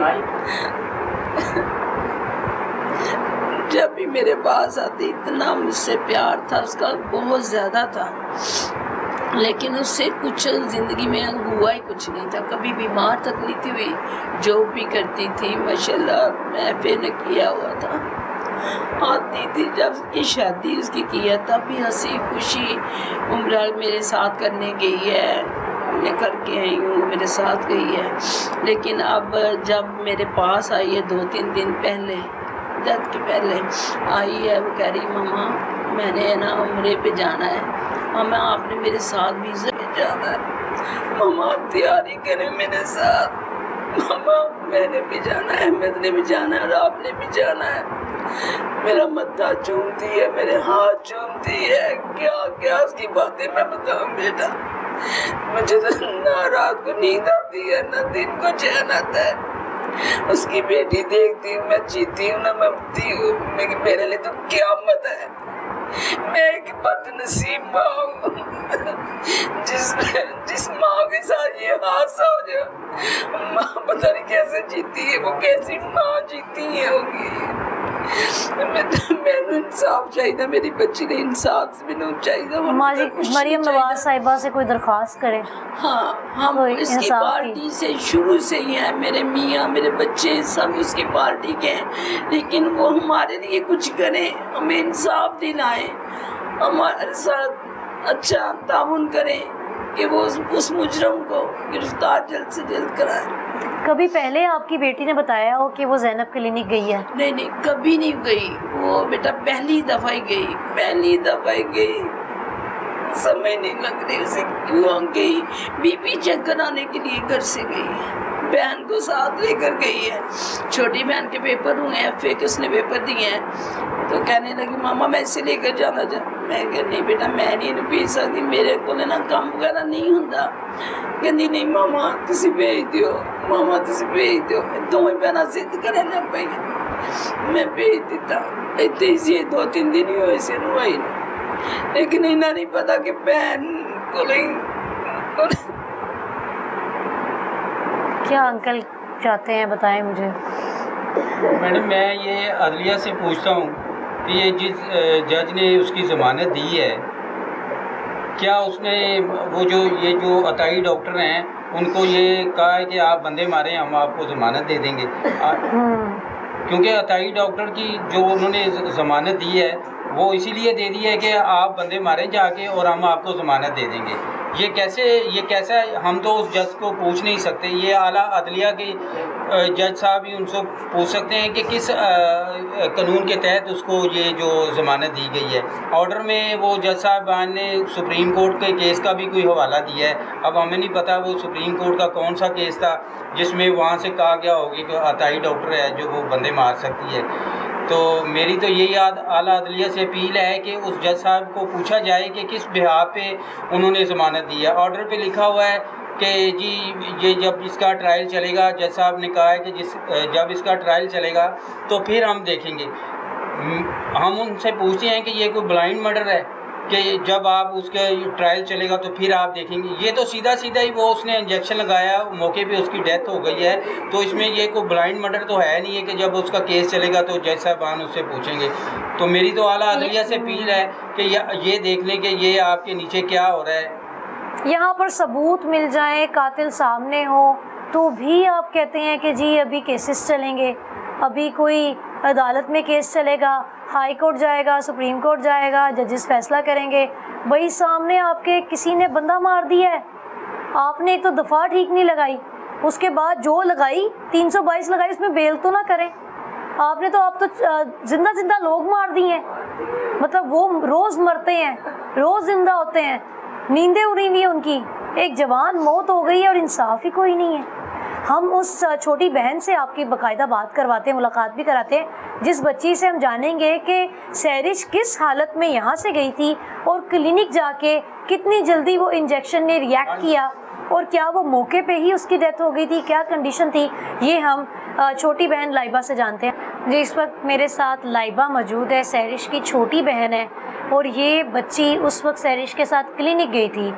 جب بھی میرے پاس آتی اتنا مجھ سے پیار تھا، اس کا بہت زیادہ تھا، لیکن اس سے کچھ زندگی میں ہوا ہی کچھ نہیں تھا۔ کبھی بیمار تک نہیں تھی ہوئی، جو بھی کرتی تھی ماشاءاللہ میں نے کیا ہوا تھا۔ آتی تھی جب کی شادی اس کی ہے تب بھی ہنسی خوشی عمرہ میرے ساتھ کرنے گئی ہے، میں کر کے آئی ہوں، میرے ساتھ گئی ہے۔ لیکن اب جب میرے پاس آئی ہے 2-3 دن پہلے، عدت کے پہلے آئی ہے، وہ کہہ رہی ماما میں نے نا عمرے پہ جانا ہے، ماما آپ نے میرے ساتھ ویزا پہ جانا ہے، ماما آپ تیاری کریں میرے ساتھ، ماما میں نے بھی جانا ہے، احمد نے بھی جانا ہے اور آپ نے بھی جانا ہے۔ میرا متھا چومتی ہے، میرے ہاتھ چومتی ہے، کیا کیا اس کی باتیں میں بتاؤں بیٹا۔ مجھے تو نہ رات کو نیند آتی ہے نہ دن کو چین آتا ہے۔ اس کی بیٹی دیکھتی ہوں میں جیتی ہوں نہ مرتی ہوں، میرے لیے تو قیامت ہے۔ میں ایک بد نصیب ماں ہوں جس ماں کے ساتھ یہ حادثہ ہو جائے، ماں پتہ نہیں کیسے جیتی ہے، وہ کیسی ماں جیتی ہے ہوگی۔ میں نے انصاف چاہیے، میری بچی نے انصاف سے بھی نہیں چاہیے۔ ماں جی مریم نواز صاحبہ سے کوئی درخواست کرے؟ ہاں ہم اس کی پارٹی سے شروع سے ہی ہیں، میرے میاں میرے بچے سب اس کی پارٹی کے ہیں، لیکن وہ ہمارے لیے کچھ کریں، ہمیں انصاف دلائیں، ہمارے ساتھ اچھا تعاون کریں کہ وہ اس مجرم کو گرفتار جلد سے جلد کرائیں۔ کبھی پہلے آپ کی بیٹی نے بتایا ہو کہ وہ زینب کلینک گئی ہے؟ نہیں کبھی نہیں گئی، وہ بیٹا پہلی دفعہ ہی گئی، سمجھ نہیں لگ رہی اسے کیوں گئی، بی پی چیک کرانے کے لیے گھر سے گئی ہے، بہن کو ساتھ لے کر گئی ہے، چھوٹی بہن کے پیپر ہوئے ہیں، FA اس نے پیپر دیے ہیں، تو کہنے لگی ماما میں اسے لے کر جانا میں کہ نہیں بیٹا میں نہیں بھیج سکتی، میرے کو نا کام وغیرہ نہیں ہوتا، کہتی نہیں ماما تسی بھیج دیو، ماما تسی بھیج دیو، دونوں بہنیں ضد کرنے لگ پئی، میں بھیج دیتا، اتنے ہی 2-3 دن ہی ہوئے سے آئی نہیں، لیکن انہیں نہیں پتا کہ بہن کو نہیں۔ کیا انکل چاہتے ہیں بتائیں مجھے؟ میڈم میں یہ عدلیہ سے پوچھتا ہوں کہ یہ جس جج نے اس کی ضمانت دی ہے، کیا اس نے وہ جو عطائی ڈاکٹر ہیں ان کو یہ کہا ہے کہ آپ بندے ماریں ہم آپ کو ضمانت دے دیں گے؟ کیونکہ عطائی ڈاکٹر کی جو انہوں نے ضمانت دی ہے وہ اسی لیے دے دی ہے کہ آپ بندے ماریں جا کے اور ہم آپ کو ضمانت دے دیں گے۔ یہ کیسا ہم تو اس جج کو پوچھ نہیں سکتے، یہ اعلیٰ عدلیہ کے جج صاحب ہی ان سے پوچھ سکتے ہیں کہ کس قانون کے تحت اس کو یہ جو ضمانت دی گئی ہے۔ آرڈر میں وہ جج صاحبان نے سپریم کورٹ کے کیس کا بھی کوئی حوالہ دیا ہے، اب ہمیں نہیں پتہ وہ سپریم کورٹ کا کون سا کیس تھا جس میں وہاں سے کہا گیا ہوگی کہ عطائی ڈاکٹر ہے جو وہ بندے مار سکتی ہے۔ تو میری تو یہی اعلیٰ عدلیہ سے اپیل ہے کہ اس جج صاحب کو پوچھا جائے کہ کس بحاظ پہ انہوں نے ضمانت دی ہے۔ آرڈر پہ لکھا ہوا ہے کہ جی یہ جب اس کا ٹرائل چلے گا، جج صاحب نے کہا ہے کہ جب اس کا ٹرائل چلے گا تو پھر ہم دیکھیں گے۔ ہم ان سے پوچھتے ہیں کہ یہ کوئی بلائنڈ مرڈر ہے کہ جب آپ اس کا ٹرائل چلے گا تو پھر آپ دیکھیں گے. یہ تو سیدھا ہی وہ اس نے انجیکشن لگایا, موقع پہ اس کی ڈیتھ ہو گئی ہے. تو اس میں یہ کوئی بلائنڈ مرڈر تو ہے نہیں ہے کہ جب اس کا کیس چلے گا تو جج صاحبان اس سے پوچھیں گے. تو میری تو اعلیٰ عدلیہ سے اپیل ہے کہ یہ دیکھ لیں کہ یہ آپ کے نیچے کیا ہو رہا ہے. یہاں پر ثبوت مل جائیں, قاتل سامنے ہو, تو بھی آپ کہتے ہیں کہ جی ابھی کیسز چلیں گے, ابھی کوئی عدالت میں کیس چلے گا, ہائی کورٹ جائے گا, سپریم کورٹ جائے گا, ججز فیصلہ کریں گے. بھائی سامنے آپ کے کسی نے بندہ مار دیا ہے, آپ نے ایک تو دفعہ ٹھیک نہیں لگائی, اس کے بعد جو لگائی 322 لگائی, اس میں بیل تو نہ کریں. آپ نے تو زندہ لوگ مار دیے ہیں, مطلب وہ روز مرتے ہیں, روز زندہ ہوتے ہیں, نیندیں اڑی ہوئی ہیں ان کی. ایک جوان موت ہو گئی ہے اور انصاف ہی کوئی نہیں ہے. ہم اس چھوٹی بہن سے آپ کی باقاعدہ بات کرواتے ہیں, ملاقات بھی کراتے ہیں, جس بچی سے ہم جانیں گے کہ سہرش کس حالت میں یہاں سے گئی تھی اور کلینک جا کے کتنی جلدی وہ انجیکشن نے ریئیکٹ کیا, اور کیا وہ موقع پہ ہی اس کی ڈیتھ ہو گئی تھی, کیا کنڈیشن تھی, یہ ہم چھوٹی بہن لائبہ سے جانتے ہیں. جی اس وقت میرے ساتھ لائبہ موجود ہے, سہرش کی چھوٹی بہن ہے, اور یہ بچی اس وقت سہرش کے ساتھ کلینک گئی تھی.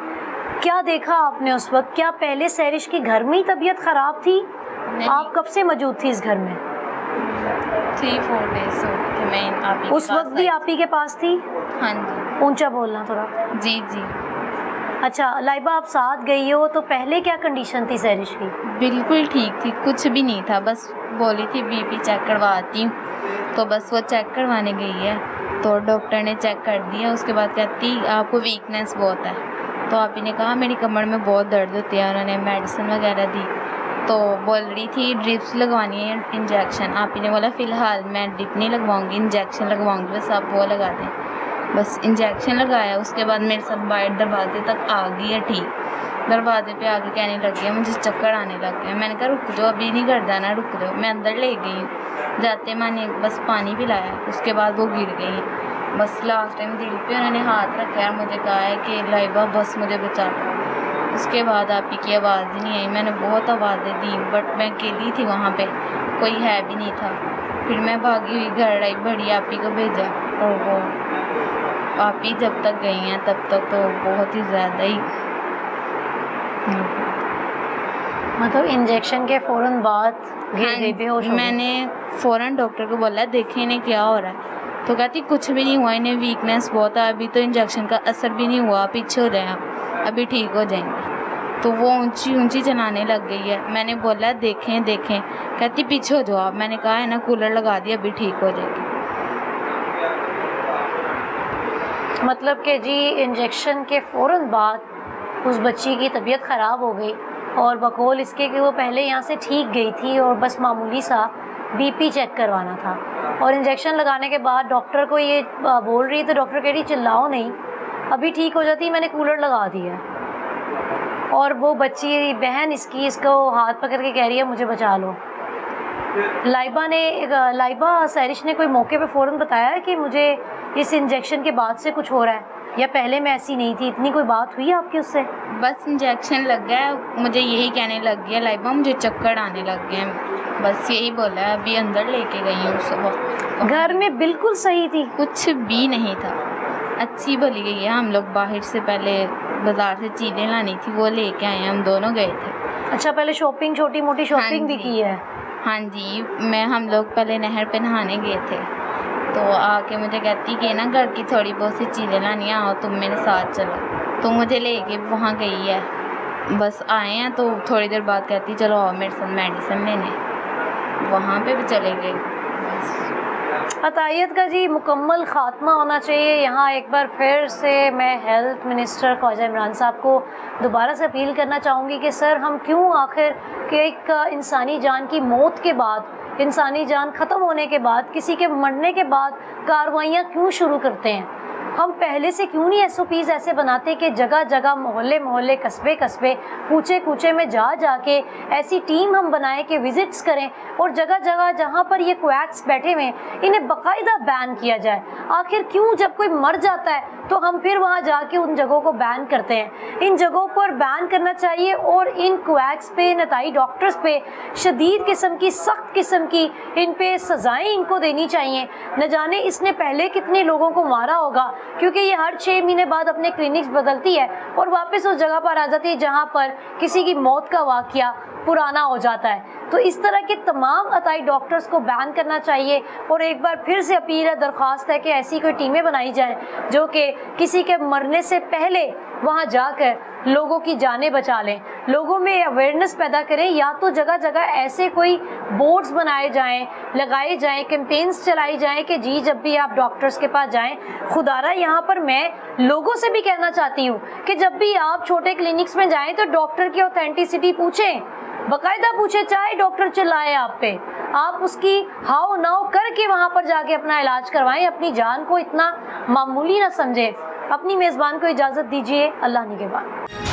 کیا دیکھا آپ نے اس وقت؟ کیا پہلے سہرش کی گھر میں ہی طبیعت خراب تھی؟ آپ کب سے موجود تھی اس گھر میں؟ 3-4 days ہو گئے تھے میں آپ ہی کے اس وقت بھی آپ ہی کے پاس تھی؟ ہاں جی. اونچا بولنا تھوڑا. جی جی. اچھا لائبہ آپ ساتھ گئی ہو, تو پہلے کیا کنڈیشن تھی سہرش کی؟ بالکل ٹھیک تھی, کچھ بھی نہیں تھا, بس بولی تھی بی پی چیک کرواتی ہوں, تو بس وہ چیک کروانے گئی ہے, تو ڈاکٹر نے چیک کر دیا. اس کے بعد کہتی آپ کو ویکنیس بہت ہے. تو آپ ہی نے کہا میری کمر میں بہت درد ہوتی ہے, انہوں نے میڈیسن وغیرہ دی. تو بول رہی تھی ڈرپس لگوانی ہے, انجیکشن. آپ ہی نے بولا فی الحال میں ڈرپ نہیں لگواؤں گی, انجیکشن لگواؤں گی, بس آپ وہ لگا دیں. بس انجیکشن لگایا. اس کے بعد میرے ساتھ باہر دروازے تک آ گئی ہے ٹھیک. دروازے پہ آ کے کہنے لگی ہے مجھے چکر آنے لگ گئے. میں نے کہا رک جاؤ, ابھی نہیں کرتا نا, رک جاؤ. میں اندر لے گئی ہوں, جاتے میں نے بس پانی پلایا. اس کے بعد وہ گر گئی ہیں. بس لاسٹ ٹائم دل پہ انہوں نے ہاتھ رکھا ہے اور مجھے کہا ہے کہ لائبہ بس مجھے بچا لو. اس کے بعد آپ ہی کی آواز ہی نہیں آئی. میں نے بہت آوازیں دی, بٹ میں اکیلی تھی وہاں پہ, کوئی ہے بھی نہیں تھا. پھر میں بھاگی ہوئی گھر آئی, بڑی آپ ہی کو بھیجا, اور وہ آپ ہی جب تک گئی ہیں تب تک تو بہت ہی زیادہ ہی مطلب انجیکشن کے فوراً بعد گر گئی, بے ہوش ہو میں گئی. نے فوراً ڈاکٹر کو بولا دیکھیں انہیں کیا ہو رہا ہے. تو کہتی کچھ بھی نہیں ہوا, انہیں ویکنیس بہت ہے, ابھی تو انجیکشن کا اثر بھی نہیں ہوا, پیچھے ہو جائیں آپ, ابھی ٹھیک ہو جائیں گے. تو وہ اونچی چلانے لگ گئی ہے. میں نے بولا دیکھیں. کہتی پیچھے ہو جاؤ آپ. میں نے کہا ہے نا کولر لگا دیا, ابھی ٹھیک ہو جائے گی. مطلب کہ جی انجیکشن کے فوراً بعد اس بچی کی طبیعت خراب ہو گئی, اور بقول اس کے کہ وہ پہلے یہاں سے ٹھیک گئی تھی اور بس معمولی سا بی پی چیک کروانا تھا, اور انجیکشن لگانے کے بعد ڈاکٹر کو یہ بول رہی, تو ڈاکٹر کہہ رہی چلاؤ نہیں, ابھی ٹھیک ہو جاتی, میں نے کولر لگا دیا. اور وہ بچی بہن اس کو ہاتھ پکڑ کے کہہ رہی ہے مجھے بچا لو. لائبہ سہرش نے کوئی موقع پہ فوراً بتایا ہے کہ مجھے اس انجیکشن کے بعد سے کچھ ہو رہا ہے, یا پہلے میں ایسی نہیں تھی؟ اتنی کوئی بات ہوئی آپ کی اس سے؟ بس انجیکشن لگ گیا, مجھے یہی کہنے لگ گیا لائبہ مجھے چکر آنے لگ گئے ہیں, بس یہی بولا ہے. ابھی اندر لے کے گئی ہوں صبح. گھر میں بالکل صحیح تھی, کچھ بھی نہیں تھا, اچھی بھلی گئی ہے. ہم لوگ باہر سے پہلے بازار سے چیزیں لانی تھی, وہ لے کے آئے ہیں, ہم دونوں گئے تھے. اچھا پہلے شاپنگ, چھوٹی موٹی شاپنگ بھی کی ہے؟ ہاں جی. ہم لوگ پہلے نہر پہ نہانے گئے تھے, تو آ کے مجھے کہتی کہ نا گھر کی تھوڑی بہت سی چیزیں لانی ہیں, آؤ تم میرے ساتھ چلو. تو مجھے لے کے وہاں گئی ہے. بس آئے ہیں تو تھوڑی دیر بعد کہتی چلو آؤ میرے ساتھ میڈیسن لینے. وہاں پہ بھی چلے گئے. عطائیت کا جی مکمل خاتمہ ہونا چاہیے. یہاں ایک بار پھر سے میں ہیلتھ منسٹر خواجہ عمران صاحب کو دوبارہ سے اپیل کرنا چاہوں گی کہ سر ہم کیوں آخر کہ ایک انسانی جان کی موت کے بعد, انسانی جان ختم ہونے کے بعد, کسی کے مرنے کے بعد کارروائیاں کیوں شروع کرتے ہیں؟ ہم پہلے سے کیوں نہیں SOPs ایسے بناتے کہ جگہ جگہ, محلے, قصبے, کوچے میں جا کے ایسی ٹیم ہم بنائیں کہ وزٹس کریں, اور جگہ جگہ جہاں پر یہ کویکس بیٹھے ہوئے ہیں انہیں باقاعدہ بین کیا جائے. آخر کیوں جب کوئی مر جاتا ہے तो हम फिर वहाँ जाके उन जगहों को बैन करते हैं। इन जगहों पर बैन करना चाहिए और इन क्वैक्स पे, नताई डॉक्टर्स पे शदीद किस्म की, सख्त किस्म की इन पे सज़ाएँ इनको देनी चाहिए। न जाने इसने पहले कितने लोगों को मारा होगा, क्योंकि ये हर 6 महीने बाद अपने क्लिनिक्स बदलती है और वापस उस जगह पर आ जाती है जहाँ पर किसी की मौत का वाक़या पुराना हो जाता है। तो इस तरह के तमाम अताई डॉक्टर्स को बैन करना चाहिए और एक बार फिर से अपील है, दरख्वास्त है कि ऐसी कोई टीमें बनाई जाएं जो कि किसी के मरने से पहले वहाँ जाकर लोगों की जानें बचा लें, लोगों में अवेयरनेस पैदा करें। या तो जगह जगह ऐसे कोई बोर्ड्स बनाए जाएं, लगाए जाएं, कैंपेन्स चलाई जाएं कि जी जब भी आप डॉक्टर्स के पास जाएं, खुदारा यहाँ पर मैं लोगों से भी कहना चाहती हूँ कि जब भी आप छोटे क्लिनिक्स में जाएं तो डॉक्टर की ऑथेंटिसिटी पूछें, बाकायदा पूछे, चाहे डॉक्टर चिल्लाए आप पे, आप उसकी हाव नाव करके वहाँ पर जाके अपना इलाज करवाएं। अपनी जान को इतना मामूली ना समझें। अपनी मेज़बान को इजाज़त दीजिए। अल्लाह निगहबान।